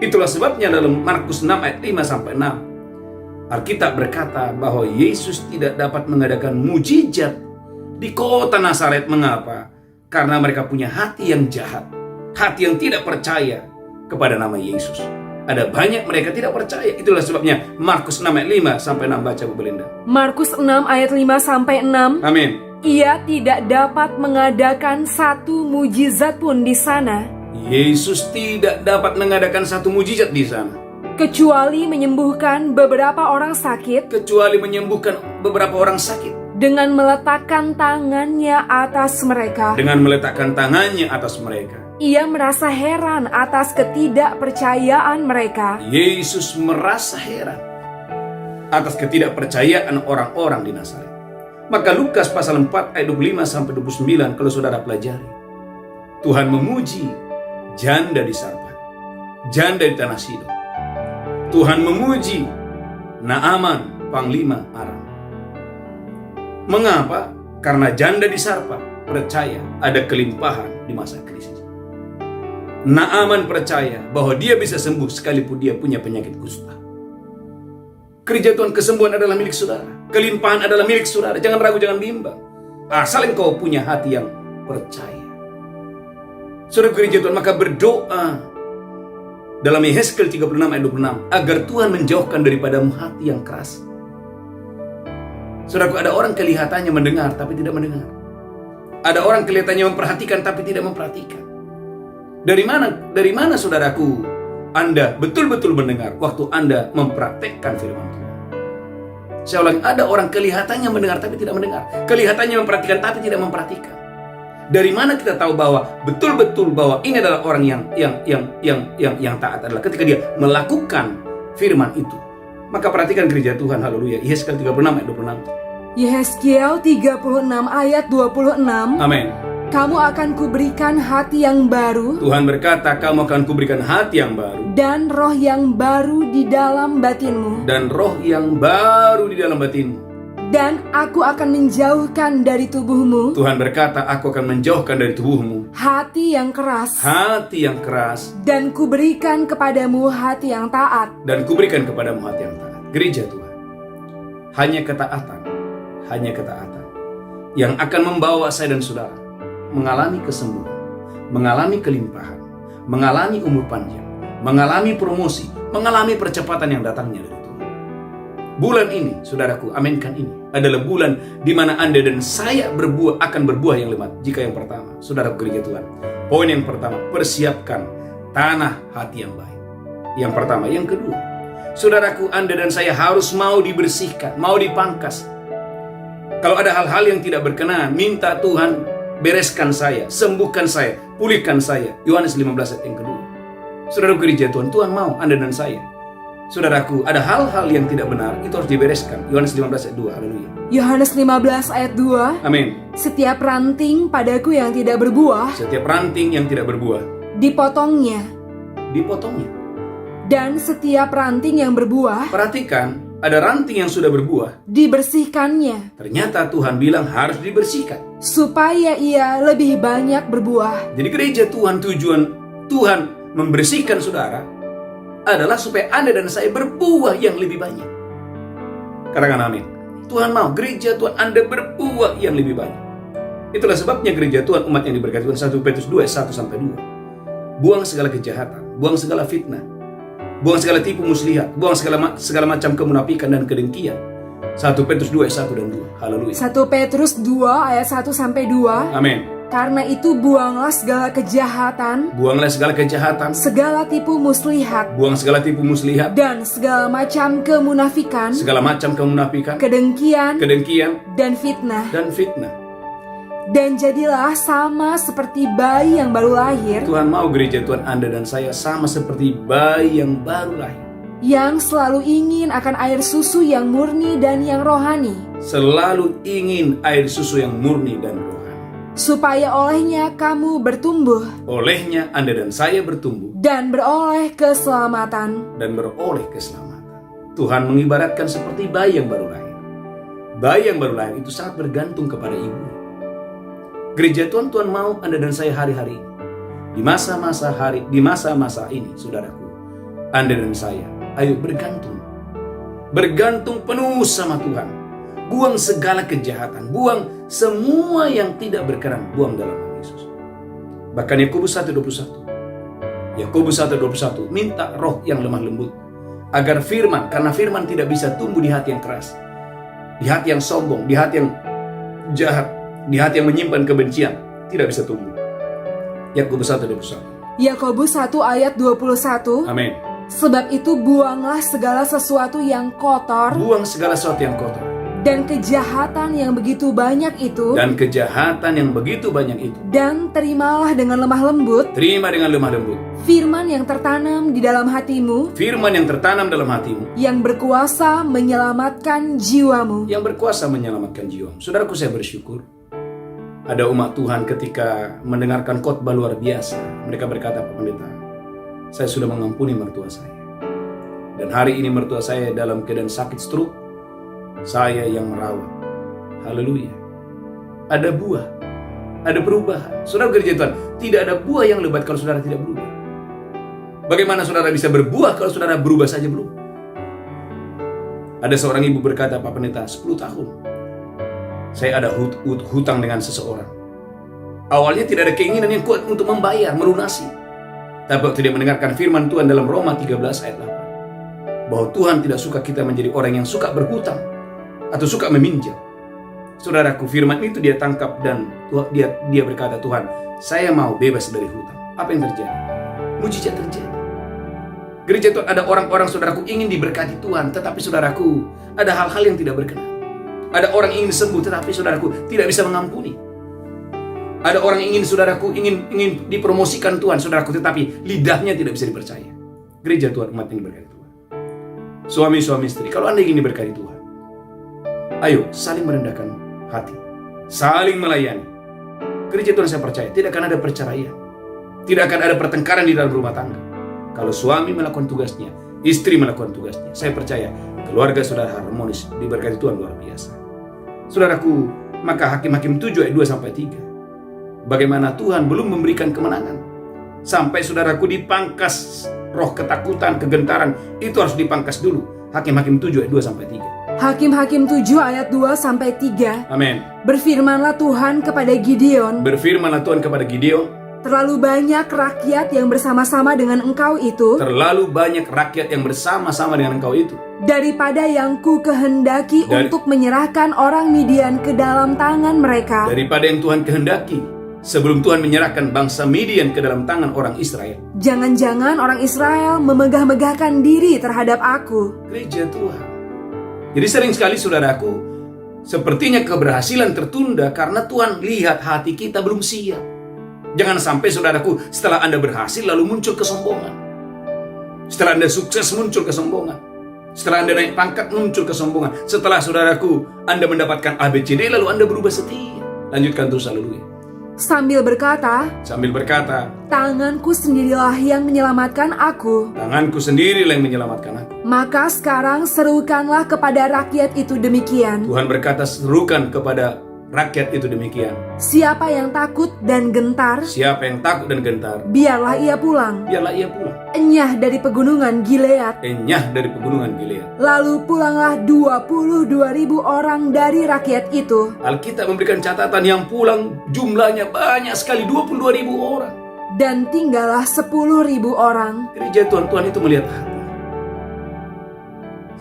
Itulah sebabnya dalam Markus 6 ayat 5-6 Alkitab berkata bahwa Yesus tidak dapat mengadakan mujizat di kota Nazaret. Mengapa? Karena mereka punya hati yang jahat, hati yang tidak percaya kepada nama Yesus. Ada banyak mereka tidak percaya. Itulah sebabnya Markus 6 ayat 5-6 baca Bu Belinda. Markus 6 ayat 5-6. Amin. Ia tidak dapat mengadakan satu mujizat pun di sana. Yesus tidak dapat mengadakan satu mujizat di sana. Kecuali menyembuhkan beberapa orang sakit. Dengan meletakkan tangannya atas mereka. Ia merasa heran atas ketidakpercayaan mereka. Yesus merasa heran atas ketidakpercayaan orang-orang di Nazaret. Maka Lukas pasal 4 ayat 25-29 kalau saudara pelajari, Tuhan memuji janda di Sarfat, janda di tanah Sidon. Tuhan memuji Naaman, panglima Aram. Mengapa? Karena janda di Sarfat percaya ada kelimpahan di masa krisis. Naaman percaya bahwa dia bisa sembuh sekalipun dia punya penyakit kusta. Gereja Tuhan, kesembuhan adalah milik saudara. Kelimpahan adalah milik saudara. Jangan ragu, jangan bimbang. Asal engkau punya hati yang percaya. Saudara gereja Tuhan, maka berdoa dalam Yehezkiel 36 ayat 26 agar Tuhan menjauhkan daripadamu hati yang keras. Saudaraku, ada orang kelihatannya mendengar tapi tidak mendengar. Ada orang kelihatannya memperhatikan tapi tidak memperhatikan. Dari mana saudaraku Anda betul-betul mendengar waktu Anda mempraktekkan firman Tuhan? Saya ulangi, ada orang kelihatannya mendengar tapi tidak mendengar. Kelihatannya memperhatikan tapi tidak memperhatikan. Dari mana kita tahu bahwa betul-betul bahwa ini adalah orang yang taat adalah ketika dia melakukan firman itu. Maka perhatikan gereja Tuhan, haleluya. Yesaya 36 ayat 26. Yehezkiel 36 ayat 26. Amin. Kamu akan kuberikan hati yang baru, Tuhan berkata, kamu akan kuberikan hati yang baru, dan roh yang baru di dalam batinmu. dan roh yang baru di dalam batinmu. Dan aku akan menjauhkan dari tubuhmu Tuhan berkata, aku akan menjauhkan dari tubuhmu hati yang keras, hati yang keras, dan kuberikan kepadamu hati yang taat. dan kuberikan kepadamu hati yang taat. Gereja Tuhan, hanya ketaatan yang akan membawa saya dan saudara mengalami kesembuhan, mengalami kelimpahan, mengalami umur panjang, mengalami promosi, mengalami percepatan yang datangnya dari Tuhan. Bulan ini, saudaraku, aminkan ini, adalah bulan di mana Anda dan saya akan berbuah yang lebat. Jika yang pertama, saudaraku gereja Tuhan, poin yang pertama, persiapkan tanah hati yang baik. Yang pertama. Yang kedua, saudaraku, Anda dan saya harus mau dibersihkan, mau dipangkas. Kalau ada hal-hal yang tidak berkenan, minta Tuhan bereskan saya, sembuhkan saya, pulihkan saya. Yohanes 15 ayat yang kedua. Saudaraku gereja Tuhan, Tuhan mau Anda dan saya. Saudaraku, ada hal-hal yang tidak benar, itu harus dibereskan. Yohanes 15 ayat 2, haleluya. Yohanes 15 ayat 2. Amin. Setiap ranting padaku yang tidak berbuah, Setiap ranting yang tidak berbuah, dipotongnya. Dan setiap ranting yang berbuah, Perhatikan, ada ranting yang sudah berbuah, dibersihkannya, ternyata Tuhan bilang harus dibersihkan. supaya ia lebih banyak berbuah. Jadi gereja Tuhan, tujuan Tuhan membersihkan saudara adalah supaya Anda dan saya berbuah yang lebih banyak. Katakan amin. Tuhan mau gereja Tuhan Anda berbuah yang lebih banyak. Itulah sebabnya gereja Tuhan, umat yang diberkati Tuhan, 1 Petrus 2 ayat 1-2. Buang segala kejahatan, buang segala fitnah, buang segala tipu muslihat, buang segala macam kemunafikan dan kedengkian. 1 Petrus 2 ayat 1 dan 2. Haleluya. 1 Petrus 2 ayat 1-2. Amin. Karena itu buanglah segala kejahatan, Buanglah segala kejahatan, segala tipu muslihat, buang segala tipu muslihat, dan segala macam kemunafikan, segala macam kemunafikan, kedengkian, kedengkian, dan fitnah. dan fitnah. Dan jadilah sama seperti bayi yang baru lahir, Tuhan mau gereja Tuhan Anda dan saya sama seperti bayi yang baru lahir, yang selalu ingin akan air susu yang murni dan yang rohani, selalu ingin air susu yang murni dan rohani. supaya olehnya kamu bertumbuh Olehnya Anda dan saya bertumbuh dan beroleh keselamatan. dan beroleh keselamatan. Tuhan mengibaratkan seperti bayi yang baru lahir. Bayi yang baru lahir itu sangat bergantung kepada ibu. Gereja Tuhan, Tuhan mau Anda dan saya hari-hari ini, di masa-masa ini, saudaraku, Anda dan saya, ayo bergantung penuh sama Tuhan. Buang segala kejahatan, buang semua yang tidak berkenan, buang dalam nama Yesus. Bahkan Yakobus 1:21, minta roh yang lemah lembut, agar karena firman tidak bisa tumbuh di hati yang keras, di hati yang sombong, di hati yang jahat, di hati yang menyimpan kebencian, tidak bisa tumbuh. Yakobus 1:21. Yakobus 1 ayat 21. Amin. Sebab itu buanglah segala sesuatu yang kotor, Buang segala sesuatu yang kotor, dan kejahatan yang begitu banyak itu, dan terimalah dengan lemah lembut terima dengan lemah lembut firman yang tertanam di dalam hatimu, yang berkuasa menyelamatkan jiwamu. jiwamu. Saudaraku, saya bersyukur ada umat Tuhan ketika mendengarkan khotbah luar biasa, mereka berkata, Pak Pendeta, saya sudah mengampuni mertua saya, dan hari ini mertua saya dalam keadaan sakit stroke, saya yang merawat. Haleluya. Ada buah, ada perubahan. Saudara gereja Tuhan, tidak ada buah yang lebat kalau saudara tidak berubah. Bagaimana saudara bisa berbuah kalau saudara berubah saja belum? Ada seorang ibu berkata, Pak Pendeta, 10 tahun saya ada hutang dengan seseorang. Awalnya tidak ada keinginan yang kuat untuk membayar, melunasi. Tapi waktu dia mendengarkan firman Tuhan dalam Roma 13 ayat 8, bahwa Tuhan tidak suka kita menjadi orang yang suka berhutang atau suka meminjam. Saudaraku, firman itu dia tangkap dan dia berkata, Tuhan, saya mau bebas dari hutang. Apa yang terjadi? Mujizat terjadi. Gereja Tuhan, ada orang-orang saudaraku ingin diberkati Tuhan, tetapi saudaraku ada hal-hal yang tidak berkenan. Ada orang ingin sembuh, tetapi saudaraku tidak bisa mengampuni. Ada orang ingin saudaraku ingin dipromosikan Tuhan, saudaraku, tetapi lidahnya tidak bisa dipercaya. Gereja Tuhan, umat yang diberkati Tuhan. Suami-suami istri, kalau Anda ingin diberkati Tuhan, ayo saling merendahkan hati, saling melayani. Gereja Tuhan, saya percaya tidak akan ada perceraian, tidak akan ada pertengkaran di dalam rumah tangga. Kalau suami melakukan tugasnya, istri melakukan tugasnya, saya percaya keluarga saudara harmonis, diberkati Tuhan luar biasa. Saudaraku, maka Hakim-Hakim 7 ayat 2-3. Bagaimana Tuhan belum memberikan kemenangan, sampai saudaraku dipangkas roh ketakutan, kegentaran, itu harus dipangkas dulu. Hakim-Hakim 7 ayat 2-3. Hakim-Hakim 7 ayat 2-3. Amin. Berfirmanlah Tuhan kepada Gideon. Berfirmanlah Tuhan kepada Gideon. Terlalu banyak rakyat yang bersama-sama dengan engkau itu. Terlalu banyak rakyat yang bersama-sama dengan engkau itu. Daripada yang ku kehendaki untuk menyerahkan orang Midian ke dalam tangan mereka. Daripada yang Tuhan kehendaki sebelum Tuhan menyerahkan bangsa Midian ke dalam tangan orang Israel. Jangan-jangan orang Israel memegah-megahkan diri terhadap aku. Gereja Tuhan. Jadi sering sekali saudaraku, sepertinya keberhasilan tertunda karena Tuhan lihat hati kita belum siap. Jangan sampai saudaraku, setelah Anda berhasil lalu muncul kesombongan. Setelah Anda sukses muncul kesombongan. Setelah Anda naik pangkat muncul kesombongan. Setelah saudaraku, Anda mendapatkan ABCD lalu Anda berubah setia. Lanjutkan terus, haleluya. Sambil berkata, tanganku sendirilah yang menyelamatkan aku. Tanganku sendirilah yang menyelamatkan aku. Maka sekarang serukanlah kepada rakyat itu demikian. Tuhan berkata, serukan kepada rakyat itu demikian. Siapa yang takut dan gentar, siapa yang takut dan gentar, biarlah ia pulang. Biarlah ia pulang. Enyah dari pegunungan Gilead. Enyah dari pegunungan Gilead. Lalu pulanglah 22.000 orang dari rakyat itu. Alkitab memberikan catatan yang pulang jumlahnya banyak sekali, 22.000 orang. Dan tinggallah 10.000 orang. Gereja Tuhan itu melihat hati.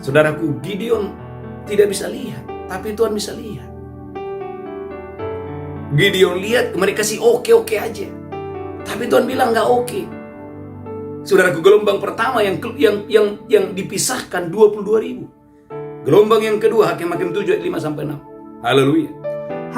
Saudaraku, Gideon tidak bisa lihat, tapi Tuhan bisa lihat. Gideon lihat mereka sih oke-oke aja, tapi Tuhan bilang nggak oke. Saudaraku, gelombang pertama yang dipisahkan 22.000. Gelombang yang kedua Hakim-Hakim 7 ayat 5-6. Haleluya.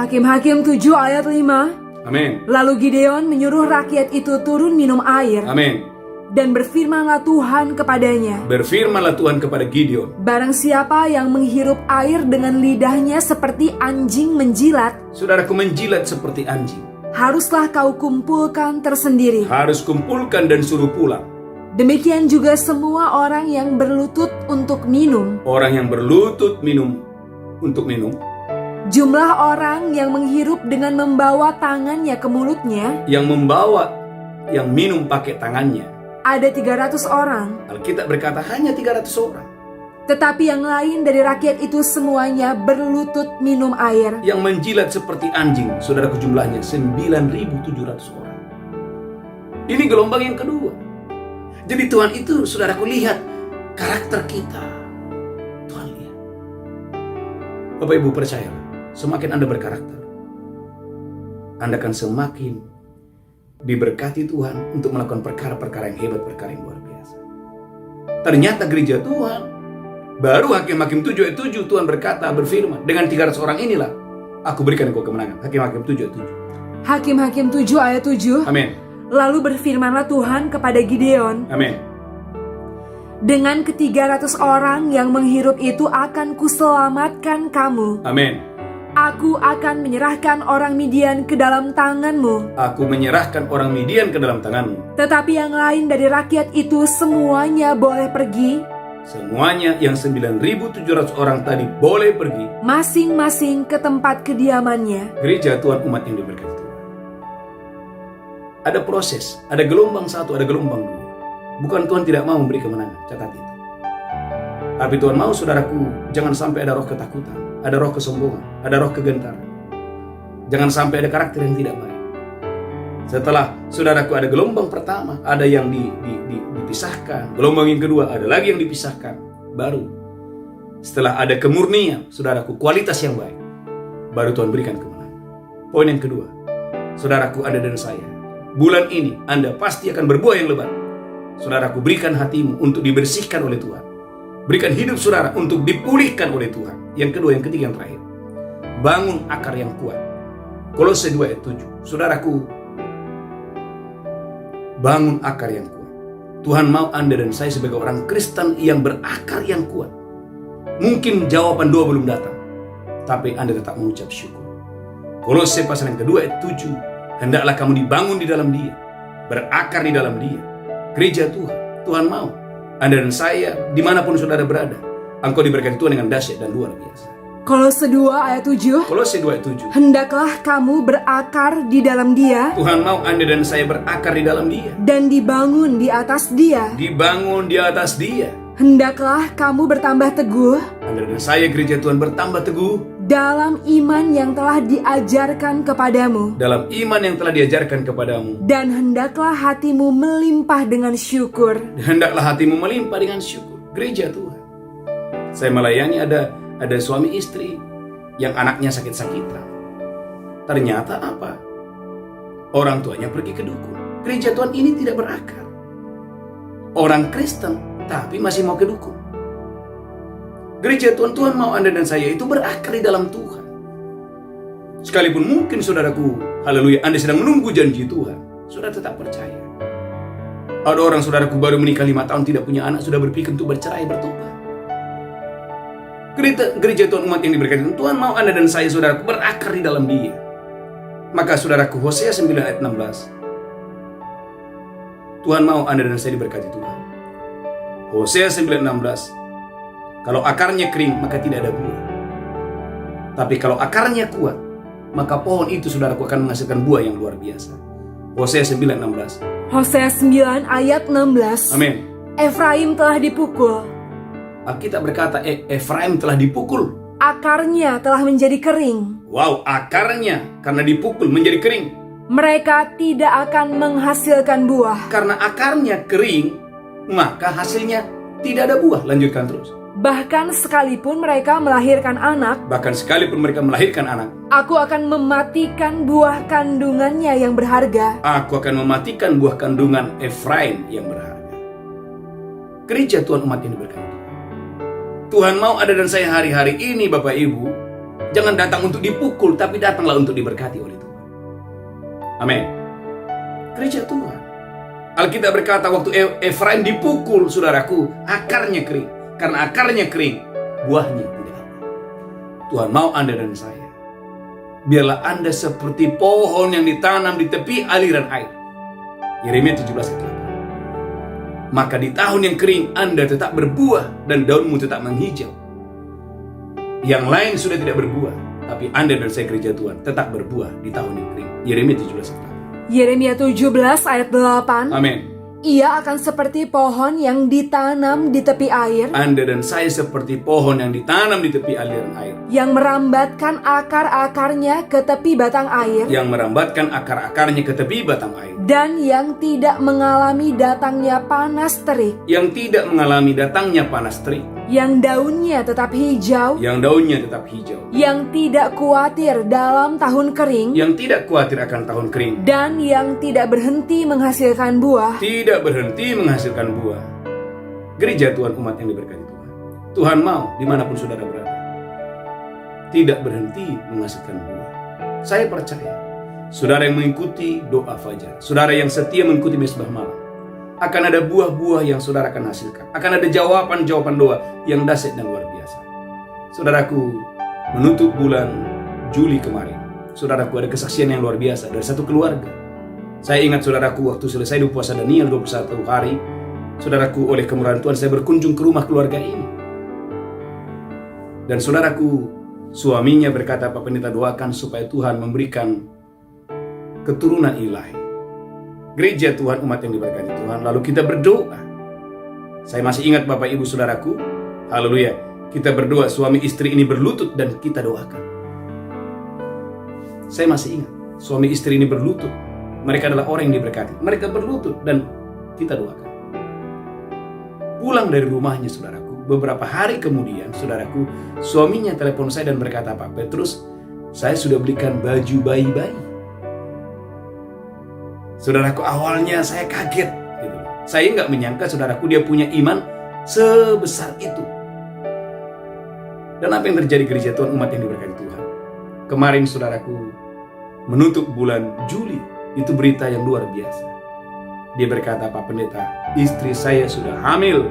Hakim-Hakim 7 ayat 5. Amin. Lalu Gideon menyuruh rakyat itu turun minum air. Amin. Dan berfirmanlah Tuhan kepadanya. Berfirmanlah Tuhan kepada Gideon. Barang siapa yang menghirup air dengan lidahnya seperti anjing menjilat. Saudaraku, menjilat seperti anjing. Haruslah kau kumpulkan tersendiri. Harus kumpulkan dan suruh pulang. Demikian juga semua orang yang berlutut untuk minum. Orang yang berlutut untuk minum. Jumlah orang yang menghirup dengan membawa tangannya ke mulutnya. Yang minum pakai tangannya. Ada 300 orang. Alkitab berkata hanya 300 orang. Tetapi yang lain dari rakyat itu semuanya berlutut minum air. Yang menjilat seperti anjing, saudaraku, jumlahnya 9.700 orang. Ini gelombang yang kedua. Jadi Tuhan itu, saudaraku, lihat karakter kita. Tuhan lihat. Bapak Ibu percaya, semakin Anda berkarakter, Anda akan semakin diberkati Tuhan untuk melakukan perkara-perkara yang hebat, perkara yang luar biasa. Ternyata gereja Tuhan, baru Hakim-Hakim 7 ayat 7 Tuhan berfirman, dengan 300 orang inilah aku berikan engkau kemenangan. Hakim-Hakim 7 ayat 7. Hakim-Hakim 7 ayat 7. Amin. Lalu berfirmanlah Tuhan kepada Gideon. Amin. Dengan ke-300 orang yang menghirup itu akan kuselamatkan kamu. Amin. Aku akan menyerahkan orang Midian ke dalam tanganmu. Aku menyerahkan orang Midian ke dalam tanganmu. Tetapi yang lain dari rakyat itu semuanya boleh pergi. Semuanya yang 9.700 orang tadi boleh pergi. Masing-masing ke tempat kediamannya. Gereja Tuhan, umat yang diberkati Tuhan. Ada proses, ada gelombang satu, ada gelombang dua. Bukan Tuhan tidak mau memberi kemenangan, catat itu. Tapi Tuhan mau, saudaraku, jangan sampai ada roh ketakutan, ada roh kesombongan, ada roh kegentaran. Jangan sampai ada karakter yang tidak baik. Setelah, saudaraku, ada gelombang pertama, ada yang dipisahkan. Gelombang yang kedua, ada lagi yang dipisahkan. Baru, setelah ada kemurnian, saudaraku, kualitas yang baik, baru Tuhan berikan kemenangan. Poin yang kedua, saudaraku, Anda dan saya, bulan ini Anda pasti akan berbuah yang lebat. Saudaraku, berikan hatimu untuk dibersihkan oleh Tuhan. Berikan hidup saudara untuk dipulihkan oleh Tuhan. Yang kedua, yang ketiga, yang terakhir, bangun akar yang kuat. Kolose 2 ayat 7. Saudaraku, bangun akar yang kuat. Tuhan mau Anda dan saya sebagai orang Kristen yang berakar yang kuat. Mungkin jawaban doa belum datang, tapi Anda tetap mengucap syukur. Kolose pasal yang kedua ayat 7. Hendaklah kamu dibangun di dalam Dia, berakar di dalam Dia. Gereja Tuhan, Tuhan mau Anda dan saya dimanapun saudara berada, engkau diberkati Tuhan dengan dahsyat dan luar biasa. Kolose 2 ayat 7. Kolose 2 ayat 7. Hendaklah kamu berakar di dalam Dia, Tuhan mau Anda dan saya berakar di dalam Dia, dan dibangun di atas Dia. dibangun di atas Dia. Hendaklah kamu bertambah teguh Anda dan saya gereja Tuhan bertambah teguh dalam iman yang telah diajarkan kepadamu, dalam iman yang telah diajarkan kepadamu. dan hendaklah hatimu melimpah dengan syukur. Hendaklah hatimu melimpah dengan syukur. Gereja Tuhan, saya melayani ada suami istri yang anaknya sakit-sakitan. Ternyata apa? Orang tuanya pergi ke dukun. Gereja Tuhan ini tidak berakar. Orang Kristen tapi masih mau ke dukun. Gereja Tuhan, Tuhan mau Anda dan saya itu berakar di dalam Tuhan. Sekalipun mungkin saudaraku, haleluya, Anda sedang menunggu janji Tuhan, saudara tetap percaya. Ada orang saudaraku baru menikah 5 tahun tidak punya anak, sudah berpikir untuk bercerai, bertobat. Gereja Tuhan, umat yang diberkati Tuhan mau Anda dan saya saudaraku berakar di dalam Dia. Maka saudaraku, Hosea 9 ayat 16, Tuhan mau Anda dan saya diberkati Tuhan. Hosea 9:16, kalau akarnya kering maka tidak ada buah. Tapi kalau akarnya kuat, maka pohon itu saudaraku akan menghasilkan buah yang luar biasa. Hosea 9:16. Hosea 9 ayat 16. Amin. Efraim telah dipukul, Alkitab berkata Efraim telah dipukul. akarnya telah menjadi kering. Wow, akarnya karena dipukul menjadi kering. Mereka tidak akan menghasilkan buah. Karena akarnya kering, maka hasilnya tidak ada buah. Lanjutkan terus. Bahkan sekalipun mereka melahirkan anak, Bahkan sekalipun mereka melahirkan anak, aku akan mematikan buah kandungannya yang berharga. aku akan mematikan buah kandungan Efraim yang berharga. Gereja Tuhan, umat yang diberkati. Tuhan mau Anda dan saya hari-hari ini, Bapak Ibu, jangan datang untuk dipukul, tapi datanglah untuk diberkati oleh Tuhan. Amin. Gereja Tuhan, Alkitab berkata waktu Efraim dipukul, saudaraku, akarnya kering. Karena akarnya kering, buahnya tidak ada. Tuhan mau Anda dan saya, biarlah Anda seperti pohon yang ditanam di tepi aliran air. Yeremia 17 ayat 8. Maka di tahun yang kering Anda tetap berbuah dan daunmu tetap menghijau. Yang lain sudah tidak berbuah, tapi Anda dan saya gereja Tuhan tetap berbuah di tahun yang kering. Yeremia 17 ayat 8. Yeremia 17 ayat 8. Amin. Ia akan seperti pohon yang ditanam di tepi air, Anda dan saya seperti pohon yang ditanam di tepi aliran air, yang merambatkan akar-akarnya ke tepi batang air, yang merambatkan akar-akarnya ke tepi batang air, dan yang tidak mengalami datangnya panas terik, yang tidak mengalami datangnya panas terik, yang daunnya tetap hijau, yang daunnya tetap hijau, yang tidak khawatir dalam tahun kering, yang tidak khawatir akan tahun kering, dan yang tidak berhenti menghasilkan buah. tidak berhenti menghasilkan buah. Gereja Tuhan, umat yang diberkati Tuhan, Tuhan mau dimanapun saudara berada, tidak berhenti menghasilkan buah. Saya percaya saudara yang mengikuti doa fajar, saudara yang setia mengikuti mesbah malam, akan ada buah-buah yang saudara akan hasilkan. Akan ada jawaban-jawaban doa yang dahsyat dan luar biasa. Saudaraku, menutup bulan Juli kemarin, saudaraku, ada kesaksian yang luar biasa dari satu keluarga. Saya ingat saudaraku, waktu selesai puasa Daniel 21 hari, saudaraku, oleh kemurahan Tuhan saya berkunjung ke rumah keluarga ini. Dan saudaraku, suaminya berkata, Pak Pendeta doakan supaya Tuhan memberikan keturunan ilahi. Gereja Tuhan, umat yang diberkati Tuhan, lalu kita berdoa. Saya masih ingat Bapak Ibu saudaraku, haleluya, kita berdoa, suami istri ini berlutut dan kita doakan. Saya masih ingat, suami istri ini berlutut. Mereka adalah orang yang diberkati. Mereka berlutut dan kita doakan. Pulang dari rumahnya saudaraku, beberapa hari kemudian saudaraku, suaminya telepon saya dan berkata, Pak Petrus, saya sudah belikan baju bayi-bayi. Saudaraku, awalnya saya kaget gitu. Saya nggak menyangka saudaraku dia punya iman sebesar itu. Dan apa yang terjadi gereja Tuhan umat yang diberkati Tuhan? Kemarin saudaraku menutup bulan Juli, itu berita yang luar biasa. Dia berkata, Pak Pendeta, istri saya sudah hamil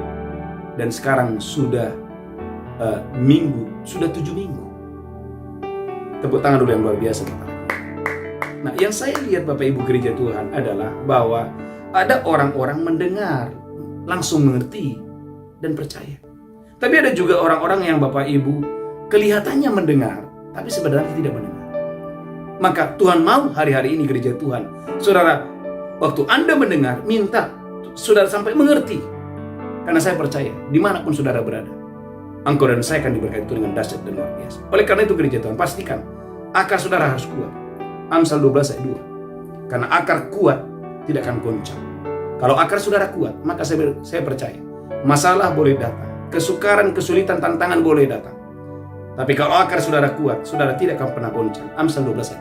dan sekarang sudah 7 minggu. Tepuk tangan dulu yang luar biasa. Nah, yang saya lihat Bapak Ibu gereja Tuhan adalah bahwa ada orang-orang mendengar, langsung mengerti dan percaya. Tapi ada juga orang-orang yang Bapak Ibu kelihatannya mendengar, tapi sebenarnya tidak mendengar. Maka Tuhan mau hari-hari ini gereja Tuhan, saudara, waktu Anda mendengar, minta saudara sampai mengerti. Karena saya percaya, dimanapun saudara berada, engkau dan saya akan diberkati dengan dahsyat dan luar biasa. Oleh karena itu gereja Tuhan, pastikan akar saudara harus kuat. Amsal 12 ayat 2. Karena akar kuat tidak akan goncang. Kalau akar saudara kuat, maka saya percaya masalah boleh datang, kesukaran, kesulitan, tantangan boleh datang. Tapi kalau akar saudara kuat, saudara tidak akan pernah goncang. Amsal 12 ayat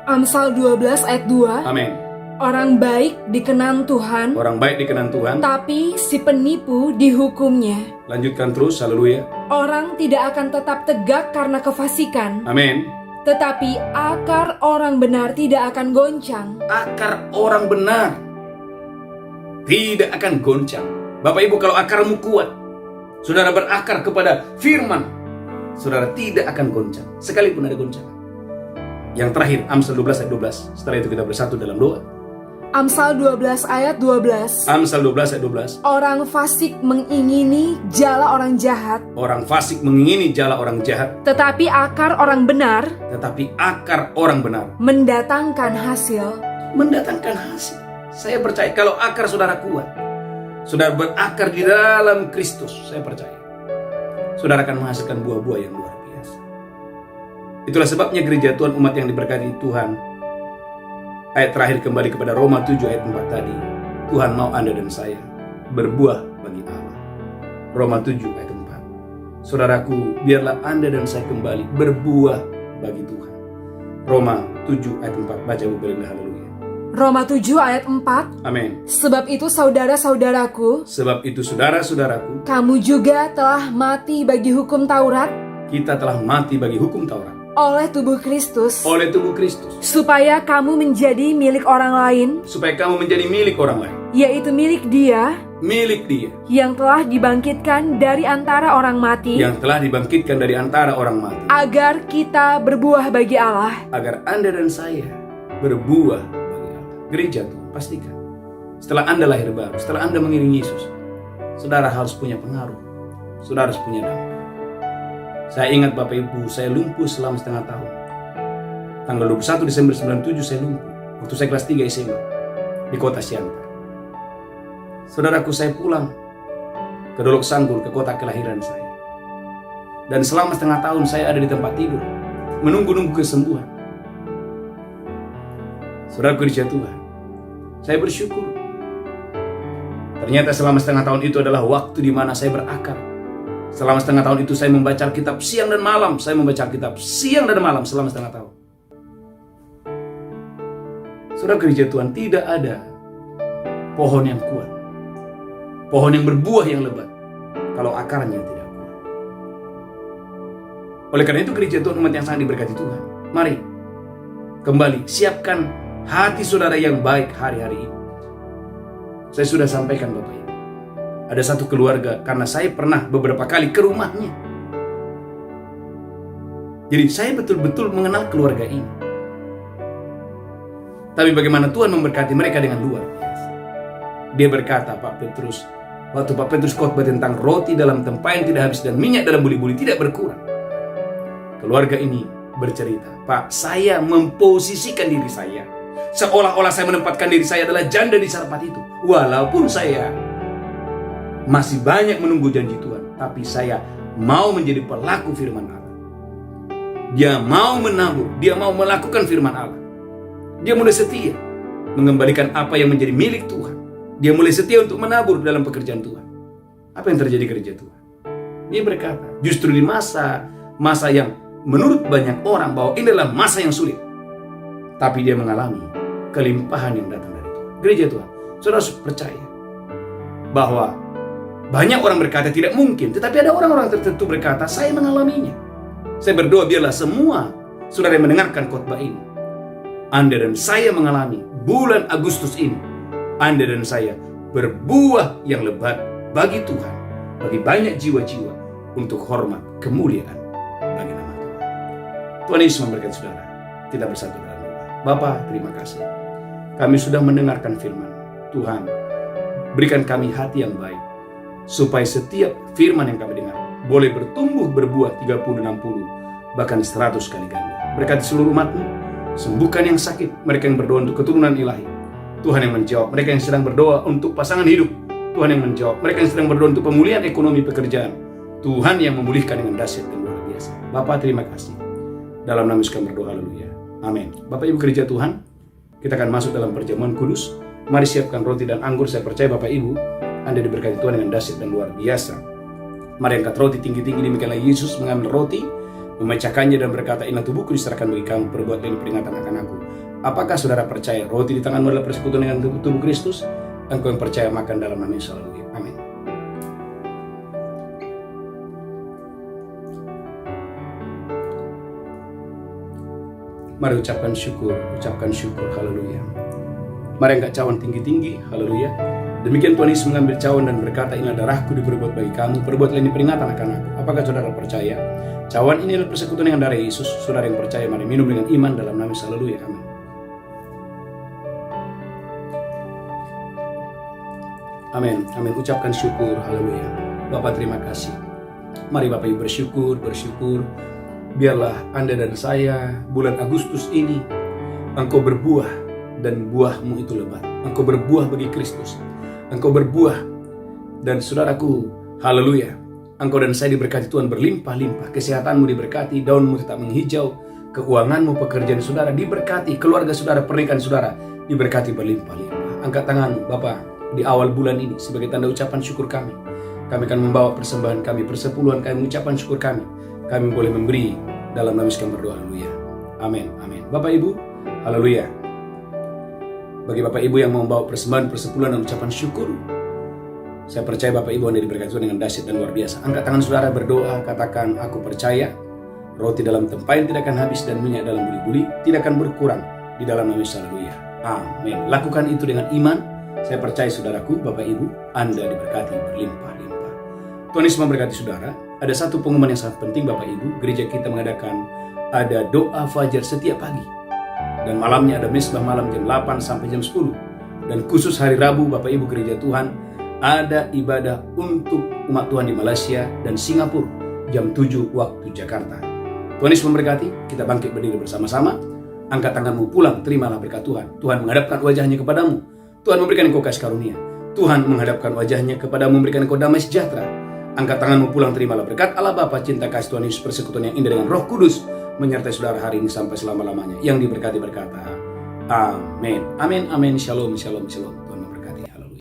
2. Amsal 12 ayat 2. Amin. Orang baik dikenan Tuhan, Orang baik dikenan Tuhan. tapi si penipu dihukumnya. Lanjutkan terus, haleluya. Orang tidak akan tetap tegak karena kefasikan, Amin. tetapi akar orang benar tidak akan goncang. Akar orang benar tidak akan goncang. Bapak Ibu, kalau akarmu kuat, saudara berakar kepada firman, saudara tidak akan goncang, sekalipun ada goncangan. Yang terakhir, Amsal 12 ayat 12. Setelah itu kita bersatu dalam doa. Amsal 12 ayat 12. Amsal 12 ayat 12. Orang fasik mengingini jala orang jahat, Orang fasik mengingini jala orang jahat, tetapi akar orang benar tetapi akar orang benar mendatangkan hasil. mendatangkan hasil. Saya percaya kalau akar saudara kuat, saudara berakar di dalam Kristus, saya percaya saudara akan menghasilkan buah-buah yang luar biasa. Itulah sebabnya gereja Tuhan umat yang diberkati Tuhan, ayat terakhir kembali kepada Roma 7 ayat 4 tadi. Tuhan mau Anda dan saya berbuah bagi Allah. Roma 7 ayat 4. Saudaraku, biarlah Anda dan saya kembali berbuah bagi Tuhan. Roma 7 ayat 4. Baca Bu Belinda, haleluya. Roma 7 ayat 4. Amin. Sebab itu saudara-saudaraku, Sebab itu saudara-saudaraku, kamu juga telah mati bagi hukum Taurat kita telah mati bagi hukum Taurat oleh tubuh Kristus, oleh tubuh Kristus, supaya kamu menjadi milik orang lain, supaya kamu menjadi milik orang lain, yaitu milik Dia milik Dia yang telah dibangkitkan dari antara orang mati, yang telah dibangkitkan dari antara orang mati, agar kita berbuah bagi Allah. agar Anda dan saya berbuah bagi Allah. Gereja Tuhan, pastikan setelah Anda lahir baru, setelah Anda mengiringi Yesus, saudara harus punya pengaruh, saudara harus punya dampak. Saya ingat Bapak Ibu, saya lumpuh selama setengah tahun. Tanggal 21 Desember 97 saya lumpuh, waktu saya kelas 3 SMA di kota Siantar. Saudaraku, saya pulang ke Dolok Sanggul, ke kota kelahiran saya. Dan selama setengah tahun saya ada di tempat tidur, menunggu-nunggu kesembuhan. Saudaraku gereja Tuhan, saya bersyukur. Ternyata selama setengah tahun itu adalah waktu di mana saya berakar. Selama setengah tahun itu saya membaca Alkitab siang dan malam. Saya membaca Alkitab siang dan malam selama setengah tahun. Saudara gereja Tuhan, tidak ada pohon yang kuat, pohon yang berbuah yang lebat, kalau akarnya tidak kuat. Oleh karena itu gereja Tuhan umat yang sangat diberkati Tuhan, mari kembali siapkan hati saudara yang baik hari-hari ini. Saya sudah sampaikan Bapak Ibu, ada satu keluarga, karena saya pernah beberapa kali ke rumahnya. Jadi saya betul-betul mengenal keluarga ini. Tapi bagaimana Tuhan memberkati mereka dengan luar biasa. Dia berkata, Pak Petrus, waktu Pak Petrus khotbah tentang roti dalam tempayan tidak habis dan minyak dalam buli-buli tidak berkurang, keluarga ini bercerita, Pak, saya memposisikan diri saya seolah-olah saya menempatkan diri saya adalah janda di Sarpat itu. Walaupun saya masih banyak menunggu janji Tuhan, tapi saya mau menjadi pelaku firman Allah. Dia mau menabur, dia mau melakukan firman Allah. Dia mulai setia mengembalikan apa yang menjadi milik Tuhan. Dia mulai setia untuk menabur dalam pekerjaan Tuhan. Apa yang terjadi kerja Tuhan? Dia berkata, justru di masa yang menurut banyak orang bahwa ini adalah masa yang sulit, tapi dia mengalami kelimpahan yang datang dari Tuhan. Gereja Tuhan, saudara harus percaya bahwa banyak orang berkata tidak mungkin, tetapi ada orang-orang tertentu berkata, saya mengalaminya. Saya berdoa biarlah semua saudara yang mendengarkan khotbah ini, Anda dan saya mengalami bulan Agustus ini, Anda dan saya berbuah yang lebat bagi Tuhan, bagi banyak jiwa-jiwa untuk hormat kemuliaan bagi nama Tuhan. Tuhan Yesus memberkati saudara. Kita bersatu dalam doa. Bapa, terima kasih. Kami sudah mendengarkan firman. Tuhan, berikan kami hati yang baik, supaya setiap firman yang kami dengar boleh bertumbuh berbuah 30, 60, bahkan 100 kali ganda. Berkati seluruh umat-Mu, sembuhkan yang sakit, mereka yang berdoa untuk keturunan ilahi. Tuhan yang menjawab, mereka yang sedang berdoa untuk pasangan hidup. Tuhan yang menjawab, mereka yang sedang berdoa untuk pemulihan ekonomi pekerjaan. Tuhan yang memulihkan dengan dahsyat dan luar biasa. Bapa, terima kasih. Dalam nama Yesus kami berdoa, haleluya. Amin. Bapak Ibu gereja Tuhan, kita akan masuk dalam perjamuan kudus. Mari siapkan roti dan anggur. Saya percaya Bapak Ibu, Anda diberkati Tuhan dengan dahsyat dan luar biasa. Mari angkat roti tinggi-tinggi, demikianlah Yesus mengambil roti, memecahkannya dan berkata, inilah tubuhku diserahkan bagi kamu, perbuatlah ini peringatan akan aku. Apakah saudara percaya roti di tanganmu adalah persekutuan dengan tubuh Kristus? Engkau yang percaya makan dalam nama Yesus, haleluya. Amin. Mari ucapkan syukur, haleluya. Mari angkat cawan tinggi-tinggi, haleluya. Demikian Tuhan Yesus mengambil cawan dan berkata, inilah darahku diperbuat bagi kamu, perbuatlah ini peringatan akan aku. Apakah saudara percaya? Cawan ini adalah persekutuan dengan darah Yesus. Saudara yang percaya, mari minum dengan iman dalam nama Yesus, haleluya. Amin. Amin, amin. Ucapkan syukur, haleluya. Bapak terima kasih. Mari Bapak Ibu bersyukur. Biarlah Anda dan saya bulan Agustus ini engkau berbuah dan buahmu itu lebat. Engkau berbuah bagi Kristus. Engkau berbuah dan saudaraku, haleluya. Engkau dan saya diberkati Tuhan berlimpah-limpah. Kesehatanmu diberkati, daunmu tetap menghijau, keuanganmu, pekerjaan saudara diberkati, keluarga saudara, pernikahan saudara diberkati berlimpah-limpah. Angkat tanganmu Bapak di awal bulan ini sebagai tanda ucapan syukur kami. Kami akan membawa persembahan kami, persepuluhan kami, ucapan syukur kami. Kami boleh memberi dalam nama Yesus kami berdoa, haleluya. Amin, amin. Bapak Ibu, haleluya. Bagi Bapak Ibu yang mau membawa persembahan, persepuluhan dan ucapan syukur, saya percaya Bapak Ibu Anda diberkati Tuhan dengan dahsyat dan luar biasa. Angkat tangan saudara berdoa, katakan, aku percaya roti dalam tempayan tidak akan habis dan minyak dalam buli-buli tidak akan berkurang di dalam nama Yesus, haleluya. Amin. Lakukan itu dengan iman. Saya percaya saudaraku, Bapak Ibu, Anda diberkati berlimpah-limpah. Tuhan Yesus memberkati saudara. Ada satu pengumuman yang sangat penting Bapak Ibu. Gereja kita mengadakan ada doa fajar setiap pagi. Dan malamnya ada mesbah malam jam 8 sampai jam 10. Dan khusus hari Rabu Bapak Ibu gereja Tuhan ada ibadah untuk umat Tuhan di Malaysia dan Singapura jam 7 waktu Jakarta. Tuhan Yesus memberkati. Kita bangkit berdiri bersama-sama. Angkat tanganmu, pulang, terimalah berkat Tuhan. Tuhan menghadapkan wajahnya kepadamu. Tuhan memberikan engkau kasih karunia. Tuhan menghadapkan wajahnya kepadamu, memberikan engkau damai sejahtera. Angkat tanganmu, pulang, terimalah berkat Allah Bapa, cinta kasih Tuhan Yesus, persekutuan yang indah dengan Roh Kudus menyertai saudara hari ini sampai selama-lamanya. Yang diberkati berkata, amin. Amin, amin. Shalom, shalom, shalom.